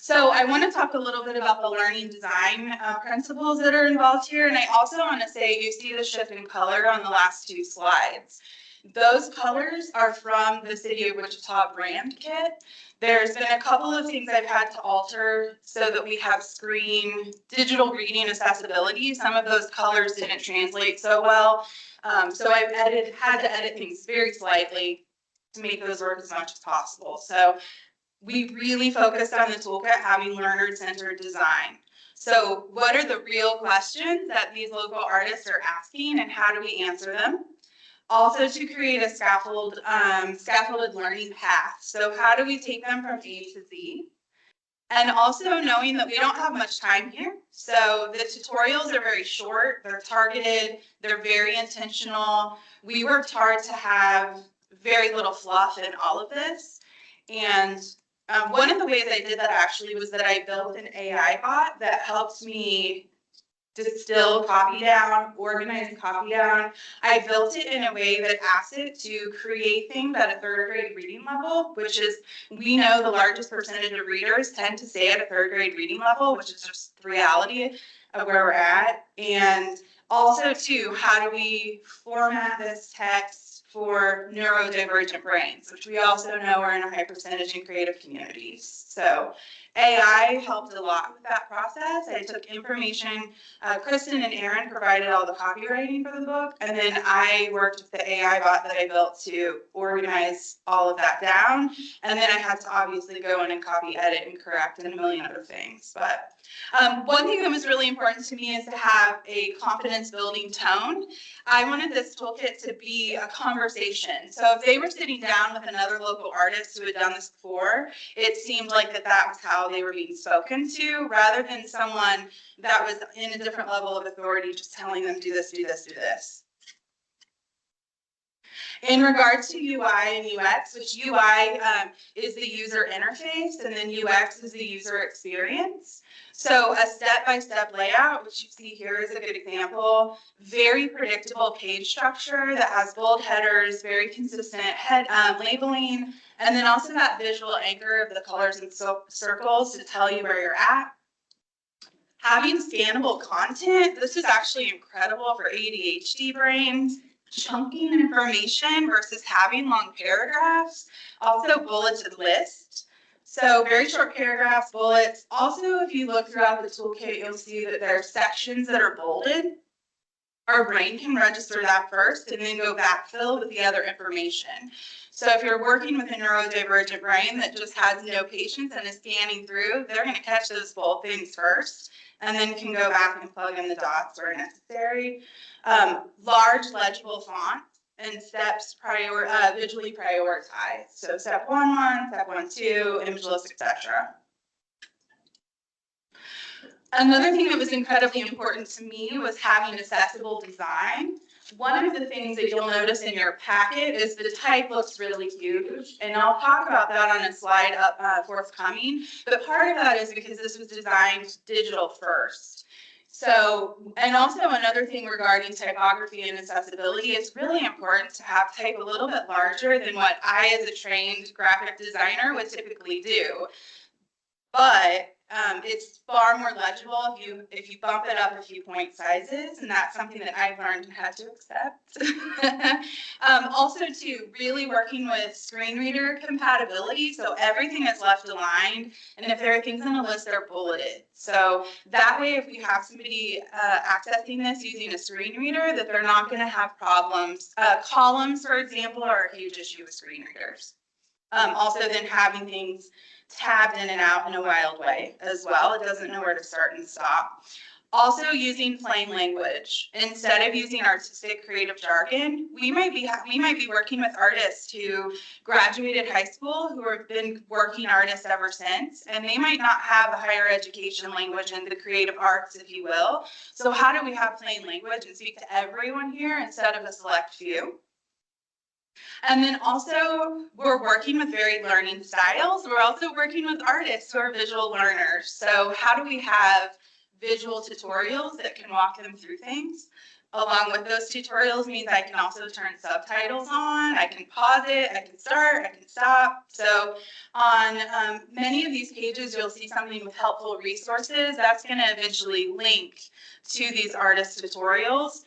So I want to talk a little bit about the learning design principles that are involved here. And I also want to say, you see the shift in color on the last 2 slides. Those colors are from the City of Wichita brand kit. There's been a couple of things I've had to alter so that we have screen digital reading accessibility. Some of those colors didn't translate so well. So I've had to edit things very slightly to make those work as much as possible. So we really focused on the toolkit having learner-centered design. So what are the real questions that these local artists are asking, and how do we answer them? Also to create a scaffolded learning path. So how do we take them from A to Z? And also knowing that we don't have much time here. So the tutorials are very short, they're targeted, they're very intentional. We worked hard to have very little fluff in all of this. And one of the ways I did that actually was that I built an AI bot that helps me distill copy down, organize copy down. I built it in a way that asks it to create things at a 3rd grade reading level, which is, we know the largest percentage of readers tend to stay at a 3rd grade reading level, which is just the reality of where we're at. And also too, how do we format this text for neurodivergent brains, which we also know are in a high percentage in creative communities. So AI helped a lot with that process. I took information, Kristen and Aaron provided all the copywriting for the book, and then I worked with the AI bot that I built to organize all of that down. And then I had to obviously go in and copy, edit, and correct, and a million other things. But one thing that was really important to me is to have a confidence building tone. I wanted this toolkit to be a conversation. So if they were sitting down with another local artist who had done this before, it seemed like that was how they were being spoken to, rather than someone that was in a different level of authority just telling them do this, do this, do this. In regards to UI and UX, which UI is the user interface and then UX is the user experience. So a step-by-step layout, which you see here is a good example, very predictable page structure that has bold headers, very consistent head labeling, and then also that visual anchor of the colors and circles to tell you where you're at. Having scannable content, this is actually incredible for ADHD brains. Chunking information versus having long paragraphs, also bulleted lists. So very short paragraphs, bullets. Also, if you look throughout the toolkit, you'll see that there are sections that are bolded. Our brain can register that first and then go backfill with the other information. So if you're working with a neurodivergent brain that just has no patience and is scanning through, they're going to catch those bold things first and then can go back and plug in the dots where necessary. Large legible font and steps visually prioritized. So step 1, step 1, 2, image list, etc. Another thing that was incredibly important to me was having accessible design. One of the things that you'll notice in your packet is the type looks really huge, and I'll talk about that on a slide up forthcoming. But part of that is because this was designed digital first. So, and also another thing regarding typography and accessibility, it's really important to have type a little bit larger than what I, as a trained graphic designer, would typically do. But it's far more legible if you bump it up a few point sizes, and that's something that I've learned and had to accept. Also, too, really working with screen reader compatibility, so everything is left aligned, and if there are things on the list, they're bulleted. So that way, if we have somebody accessing this using a screen reader, that they're not going to have problems. Columns, for example, are a huge issue with screen readers. Also, then having things tabbed in and out in a wild way as well. It doesn't know where to start and stop. Also using plain language. Instead of using artistic creative jargon, we might be working with artists who graduated high school, who have been working artists ever since, and they might not have a higher education language in the creative arts, if you will. So how do we have plain language and speak to everyone here instead of a select few? And then also, we're working with varied learning styles. We're also working with artists who are visual learners. So how do we have visual tutorials that can walk them through things? Along with those tutorials means I can also turn subtitles on, I can pause it, I can start, I can stop. So on many of these pages, you'll see something with helpful resources. That's going to eventually link to these artist tutorials.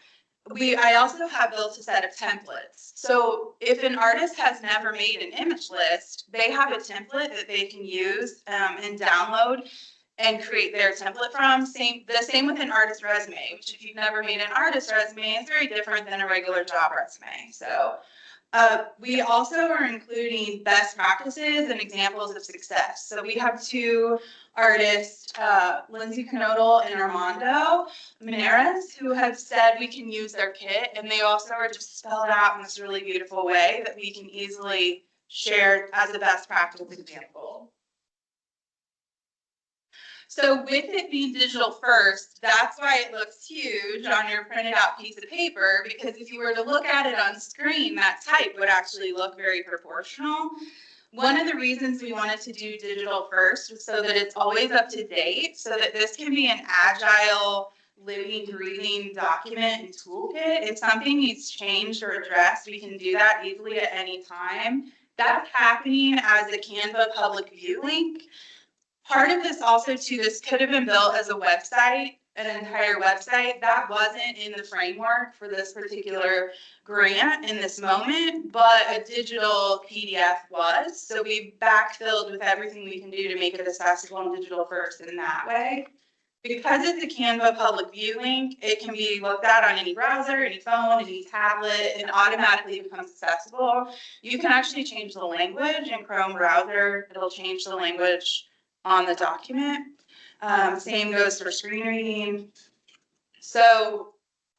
I also have built a set of templates. So if an artist has never made an image list, they have a template that they can use and download and create their template from. The same with an artist resume, which if you've never made an artist resume, is very different than a regular job resume. So we also are including best practices and examples of success. So we have 2 artists, Lindsay Knodel and Armando Menares, who have said we can use their kit, and they also are just spelled out in this really beautiful way that we can easily share as a best practice example. So with it being digital first, that's why it looks huge on your printed out piece of paper, because if you were to look at it on screen, that type would actually look very proportional. One of the reasons we wanted to do digital first was so that it's always up to date, so that this can be an agile, living, breathing document and toolkit. If something needs changed or addressed, we can do that easily at any time. That's happening as a Canva public view link. Part of this also too, this could have been built as a website, an entire website. That wasn't in the framework for this particular grant in this moment, but a digital PDF was. So we backfilled with everything we can do to make it accessible and digital first in that way. Because it's a Canva public view link, it can be looked at on any browser, any phone, any tablet, and automatically becomes accessible. You can actually change the language in Chrome browser. It'll change the language on the document. Same goes for screen reading. So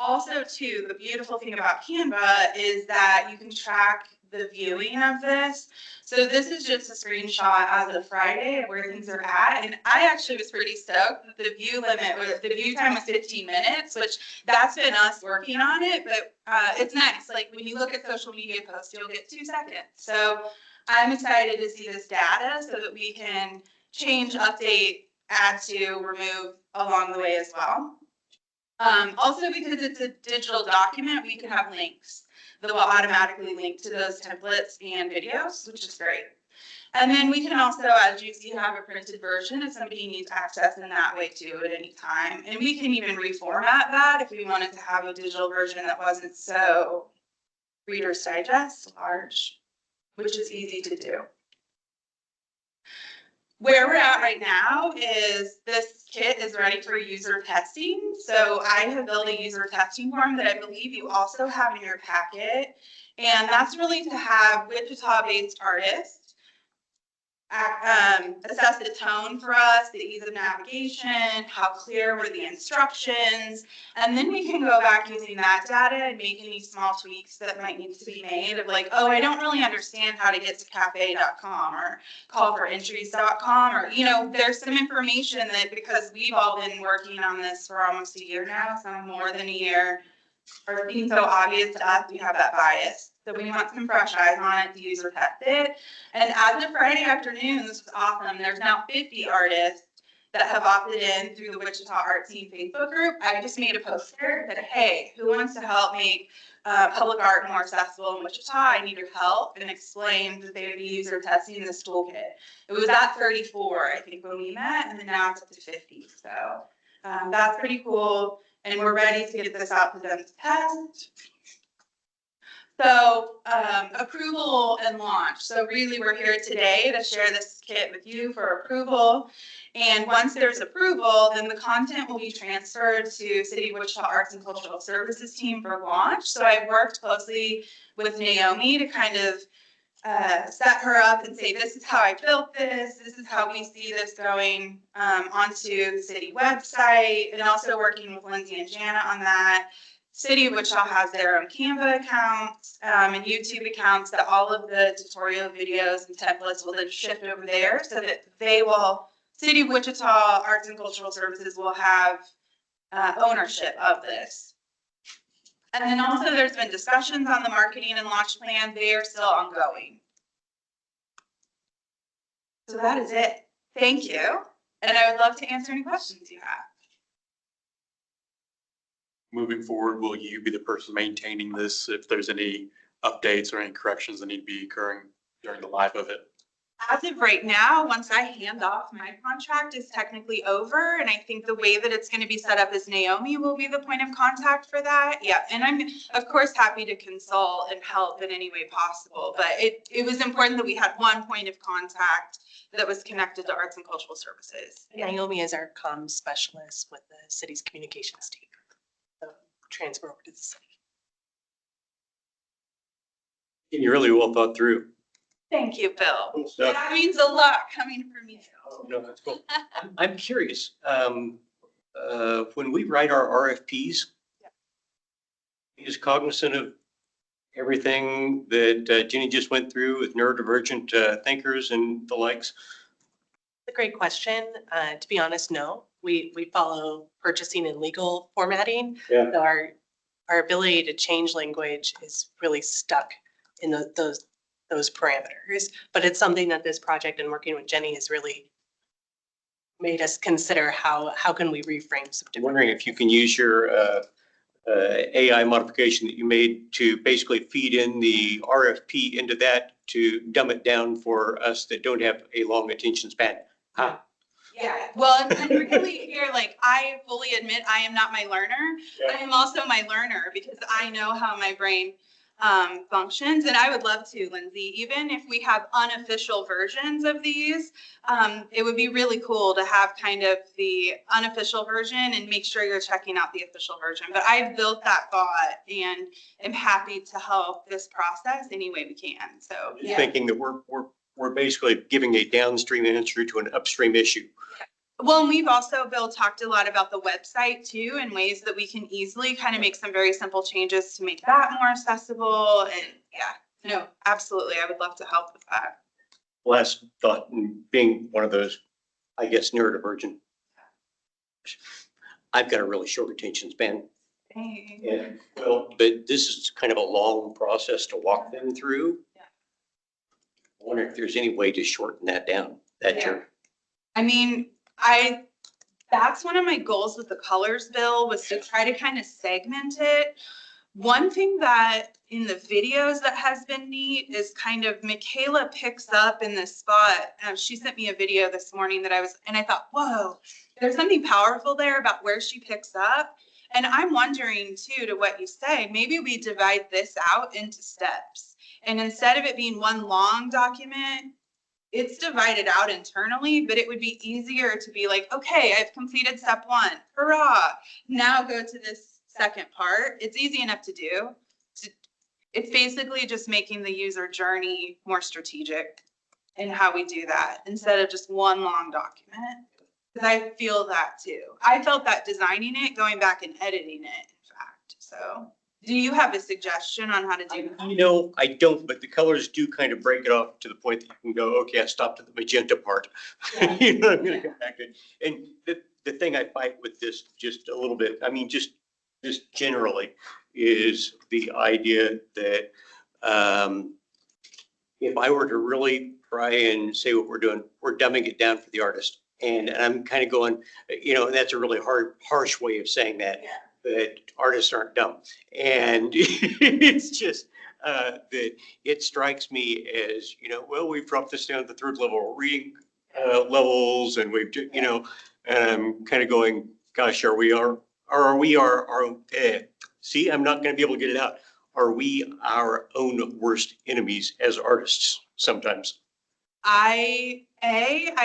also too, the beautiful thing about Canva is that you can track the viewing of this. So this is just a screenshot as of Friday of where things are at. And I actually was pretty stoked that the view limit, or the view time was 15 minutes, which that's been us working on it. But it's nice. Like when you look at social media posts, you'll get 2 seconds. So I'm excited to see this data so that we can change, update, add to, remove along the way as well. Also, because it's a digital document, we can have links that will automatically link to those templates and videos, which is great. And then we can also, as you see, have a printed version if somebody needs access in that way too at any time. And we can even reformat that if we wanted to have a digital version that wasn't so Reader's Digest large, which is easy to do. Where we're at right now is this kit is ready for user testing. So I have built a user testing form that I believe you also have in your packet. And that's really to have Wichita-based artists assess the tone for us, the ease of navigation, how clear were the instructions, and then we can go back using that data and make any small tweaks that might need to be made of like, oh, I don't really understand how to get to cafe.com or callforentries.com, or, you know, there's some information that, because we've all been working on this for almost a year now, some more than a year, or being so obvious to us, we have that bias. So we want some fresh eyes on it to user test it. And as of Friday afternoon, this was awesome. There's now 50 artists that have opted in through the Wichita Art Scene Facebook group. I just made a poster that, hey, who wants to help make public art more accessible in Wichita? I need your help, and explained that they would be user testing this toolkit. It was at 34, I think, when we met, and then now it's up to 50. So that's pretty cool. And we're ready to get this out to them to test. So approval and launch. So really we're here today to share this kit with you for approval. And once there's approval, then the content will be transferred to City of Wichita Arts and Cultural Services team for launch. So I've worked closely with Naomi to kind of set her up and say, this is how I built this. This is how we see this going onto the city website, and also working with Lindsay and Jana on that. City of Wichita has their own Canva accounts and YouTube accounts that all of the tutorial videos and templates will then shift over there so that they will, City of Wichita Arts and Cultural Services will have ownership of this. And then also there's been discussions on the marketing and launch plan. They are still ongoing. So that is it. Thank you. And I would love to answer any questions you have. Moving forward, will you be the person maintaining this if there's any updates or any corrections that need to be occurring during the life of it? As of right now, once I hand off, my contract is technically over. And I think the way that it's going to be set up is Naomi will be the point of contact for that. Yeah. And I'm, of course, happy to consult and help in any way possible. But it was important that we had one point of contact that was connected to Arts and Cultural Services. Naomi is our comms specialist with the city's communications team. So transfer over to the city. And you're really well thought through. Thank you, Bill. Cool stuff. That means a lot coming from you. Oh, no, that's cool. I'm curious, when we write our RFPs, is cognizant of everything that Jenny just went through with neurodivergent thinkers and the likes? It's a great question. To be honest, no. We follow purchasing and legal formatting. Yeah. So our ability to change language is really stuck in those parameters. But it's something that this project and working with Jenny has really made us consider how can we reframe some I'm different. wondering if you can use your AI modification that you made to basically feed in the RFP into that to dumb it down for us that don't have a long attention span. Huh? Yeah, well, and really here, like, I fully admit I am not my learner. I am also my learner because I know how my brain functions, and I would love to, Lindsay, even if we have unofficial versions of these, it would be really cool to have kind of the unofficial version and make sure you're checking out the official version. But I've built that bot and am happy to help this process any way we can. So Just thinking that we're basically giving a downstream answer to an upstream issue. Well, and we've also, Bill, talked a lot about the website too, and ways that we can easily kind of make some very simple changes to make that more accessible. And yeah, No, absolutely. I would love to help with that. Last thought, and being one of those, I guess, neurodivergent. I've got a really short attention span. Hey. And, well, but this is kind of a long process to walk them through. Yeah. I wonder if there's any way to shorten that down, that Yeah. journey. I mean, that's one of my goals with the colors bill was to try to kind of segment it. One thing that in the videos that has been neat is kind of Michaela picks up in this spot. She sent me a video this morning and I thought, whoa, there's something powerful there about where she picks up. And I'm wondering too, to what you say, maybe we divide this out into steps. And instead of it being one long document, it's divided out internally, but it would be easier to be like, okay, I've completed step 1, hurrah. Now go to this second part. It's easy enough to do. It's basically just making the user journey more strategic in how we do that instead of just one long document. Because I feel that too. I felt that designing it, going back and editing it, in fact. So do you have a suggestion on how to do that? You know, I don't, but the colors do kind of break it off to the point that you can go, okay, I stopped at the magenta part. You know, I'm gonna come back to it. And the thing I fight with this just a little bit, I mean, just generally, is the idea that if I were to really try and say what we're doing, we're dumbing it down for the artist. And I'm kind of going, you know, that's a really harsh way of saying that. That artists aren't dumb. And it's just that it strikes me as, you know, well, we've dropped this down to the 3rd level reading levels, and we've, you know, and I'm kind of going, gosh, see, I'm not going to be able to get it out. Are we our own worst enemies as artists sometimes? I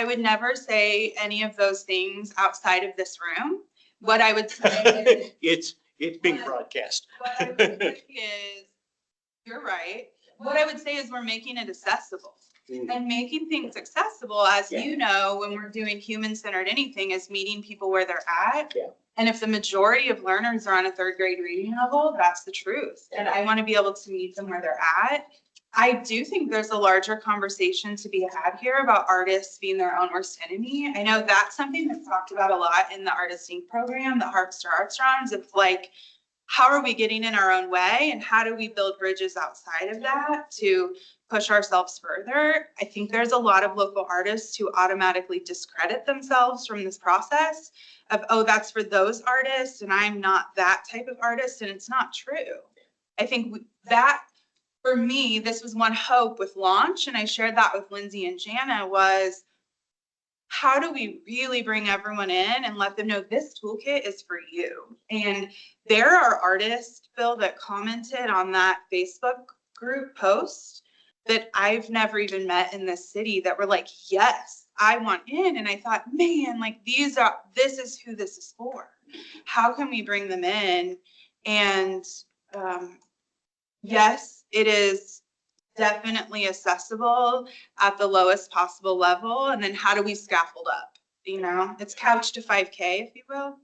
would never say any of those things outside of this room. What I would say It's being broadcast. what I would say is, you're right. What I would say is we're making it accessible. And making things accessible, as you know, when we're doing human-centered anything, is meeting people where they're at. Yeah. And if the majority of learners are on a 3rd grade reading level, that's the truth. And I want to be able to meet them where they're at. I do think there's a larger conversation to be had here about artists being their own worst enemy. I know that's something that's talked about a lot in the Artist Inc. program, the Harvester Arts Runs, of like, how are we getting in our own way and how do we build bridges outside of that to push ourselves further? I think there's a lot of local artists who automatically discredit themselves from this process of, oh, that's for those artists and I'm not that type of artist, and it's not true. I think that, for me, this was one hope with launch, and I shared that with Lindsay and Jana, was how do we really bring everyone in and let them know this toolkit is for you? And there are artists, Phil, that commented on that Facebook group post that I've never even met in this city that were like, yes, I want in. And I thought, man, like this is who this is for. How can we bring them in? And yes, it is definitely accessible at the lowest possible level. And then how do we scaffold up? You know, it's couched to 5K, if you will.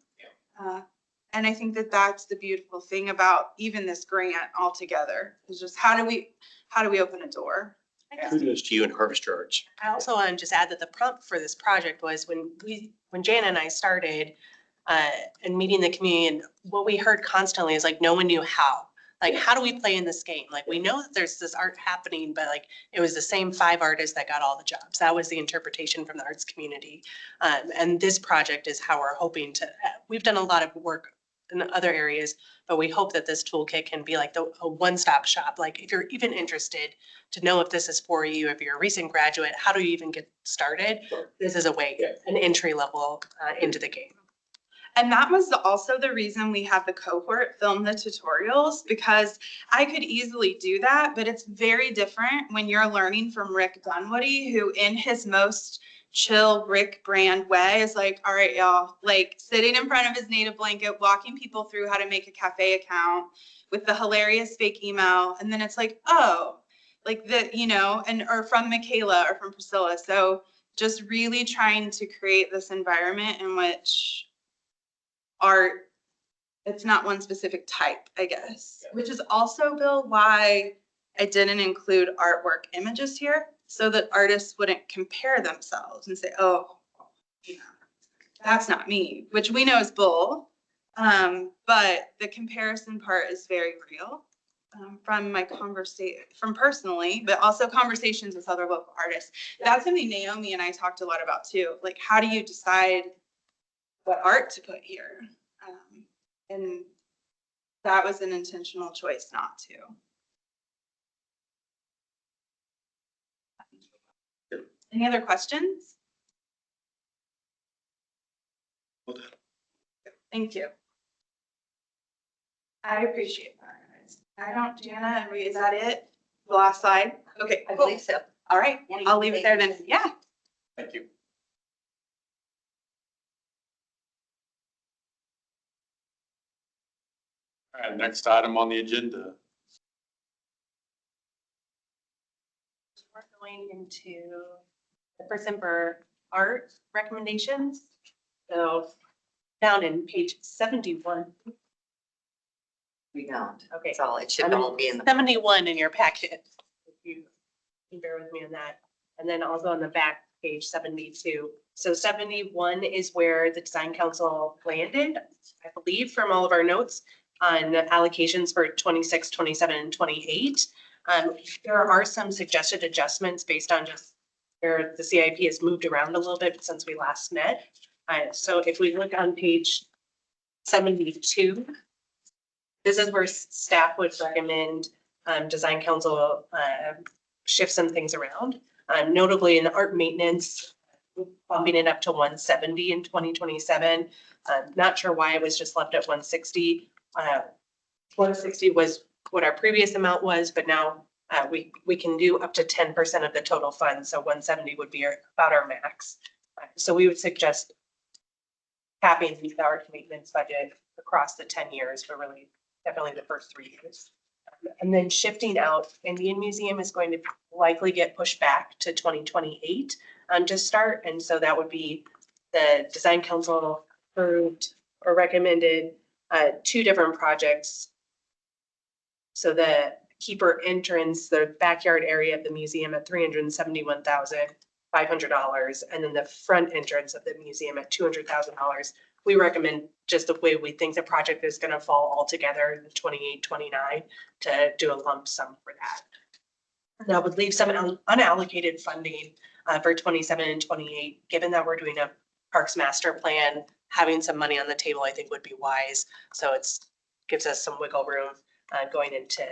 And I think that that's the beautiful thing about even this grant altogether, is just how do we open a door? Kudos to you and Harvester Arts. I also want to just add that the prompt for this project was when Jana and I started and meeting the community, and what we heard constantly is like, no one knew how. Like, how do we play in this game? Like, we know that there's this art happening, but like, it was the same 5 artists that got all the jobs. That was the interpretation from the arts community. And this project is how we're hoping to, we've done a lot of work in other areas, but we hope that this toolkit can be like a one-stop shop. Like, if you're even interested to know if this is for you, if you're a recent graduate, how do you even get started? This is a way, an entry level into the game. And that was also the reason we had the cohort film the tutorials, because I could easily do that, but it's very different when you're learning from Rick Dunwoody, who in his most chill Rick brand way is like, all right, y'all, like sitting in front of his native blanket, walking people through how to make a cafe account with the hilarious fake email. And then it's like, oh, like the, you know, or from Michaela or from Priscilla. So just really trying to create this environment in which art, it's not one specific type, I guess, which is also, Bill, why I didn't include artwork images here so that artists wouldn't compare themselves and say, oh, you know, that's not me, which we know is bull. But the comparison part is very real from my conversation, from personally, but also conversations with other local artists. That's something Naomi and I talked a lot about too. Like, how do you decide what art to put here? And that was an intentional choice not to. Any other questions? Thank you. I appreciate that. I don't, Jana, is that it? The last slide? Okay, I cool. believe so. All right, I'll leave it there then. Yeah. Thank you. All right, next item on the agenda. We're going into the person for art recommendations. So down in page 71. We don't. Okay. That's all. It should all be in the. 71 in your packet. If you can bear with me on that. And then also on the back page 72. So 71 is where the design council landed, I believe, from all of our notes on allocations for 26, 27, and 28. There are some suggested adjustments based on just where the CIP has moved around a little bit since we last met. So if we look on page 72, this is where staff would recommend design council shift some things around. Notably in art maintenance, bumping it up to 170 in 2027. Not sure why it was just left at 160. 160 was what our previous amount was, but now we can do up to 10% of the total fund. So 170 would be about our max. So we would suggest capping the art maintenance budget across the 10 years, but really definitely the first 3 years. And then shifting out, Indian Museum is going to likely get pushed back to 2028 to start. And so that would be the design council approved or recommended 2 different projects. So the keeper entrance, the backyard area of the museum at $371,500, and then the front entrance of the museum at $200,000. We recommend just the way we think the project is going to fall all together in 28, 29 to do a lump sum for that. That would leave some unallocated funding for 27 and 28. Given that we're doing a parks master plan, having some money on the table, I think would be wise. So it's gives us some wiggle room going into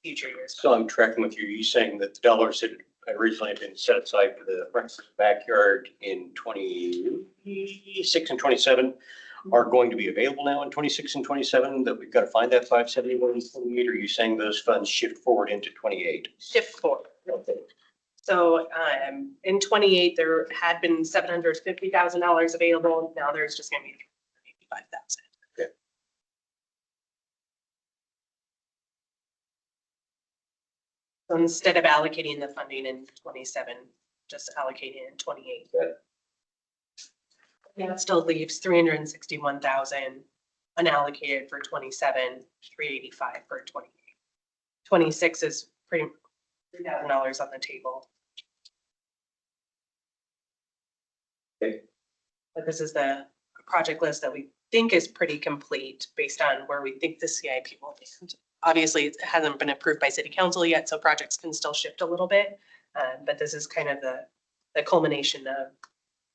future years. So I'm tracking with you. You saying that the dollars that originally had been set aside for the front backyard in 26 and 27 are going to be available now in 26 and 27, that we've got to find that 571 and 28? Or are you saying those funds shift forward into 28? Shift forward. So in 28, there had been $750,000 available. Now there's just going to be $85,000. Okay. So instead of allocating the funding in 27, just allocating in 28. Okay. That still leaves 361,000 unallocated for 27, 385 for 28. 26 is pretty $3,000 on the table. Okay. But this is the project list that we think is pretty complete based on where we think the CIP will land. Obviously, it hasn't been approved by city council yet, so projects can still shift a little bit. But this is kind of the culmination of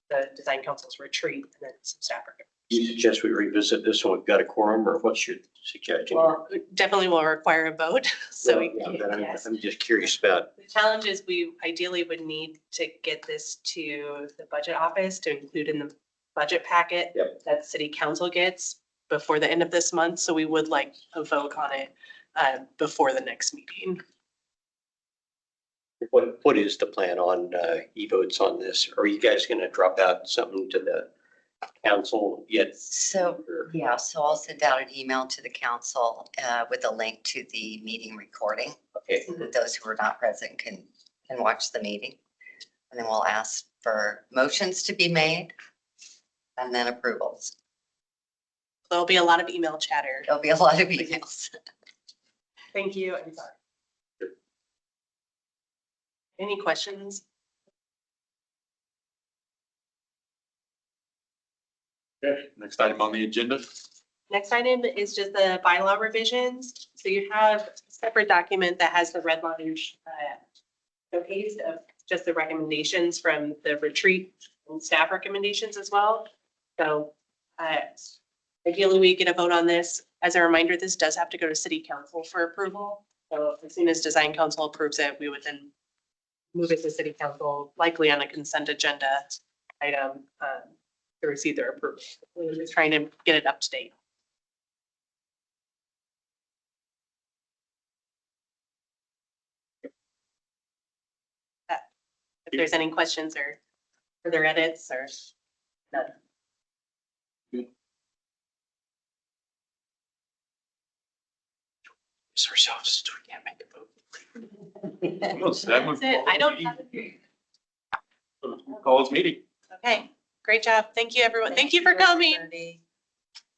the design council's retreat and then some staff. You suggest we revisit this when we've got a quorum, or what's your suggestion? Well, it definitely will require a vote, so we Yeah, can, but yes. I'm just curious about. The challenge is we ideally would need to get this to the budget office to include in the budget packet Yep. that city council gets before the end of this month. So we would like a vote on it before the next meeting. What is the plan on e-votes on this? Are you guys going to drop out something to the council yet? So, yeah, so I'll send out an email to the council with a link to the meeting recording. Okay. So that those who are not present can watch the meeting. And then we'll ask for motions to be made and then approvals. There'll be a lot of email chatter. There'll be a lot of emails. Thank you. I'm sorry. Any questions? Okay, next item on the agenda. Next item is just the bylaw revisions. So you have a separate document that has the red line showcase of just the recommendations from the retreat and staff recommendations as well. So ideally, we get a vote on this. As a reminder, this does have to go to city council for approval. So as soon as design council approves it, we would then move it to city council, likely on a consent agenda item to receive their approval. We're just trying to get it up to date. If there's any questions or further edits or none. Ourselves, we can't make a vote. That's it. I don't have it. Call this meeting. Okay, great job. Thank you, everyone. Thank you for coming. 4:30.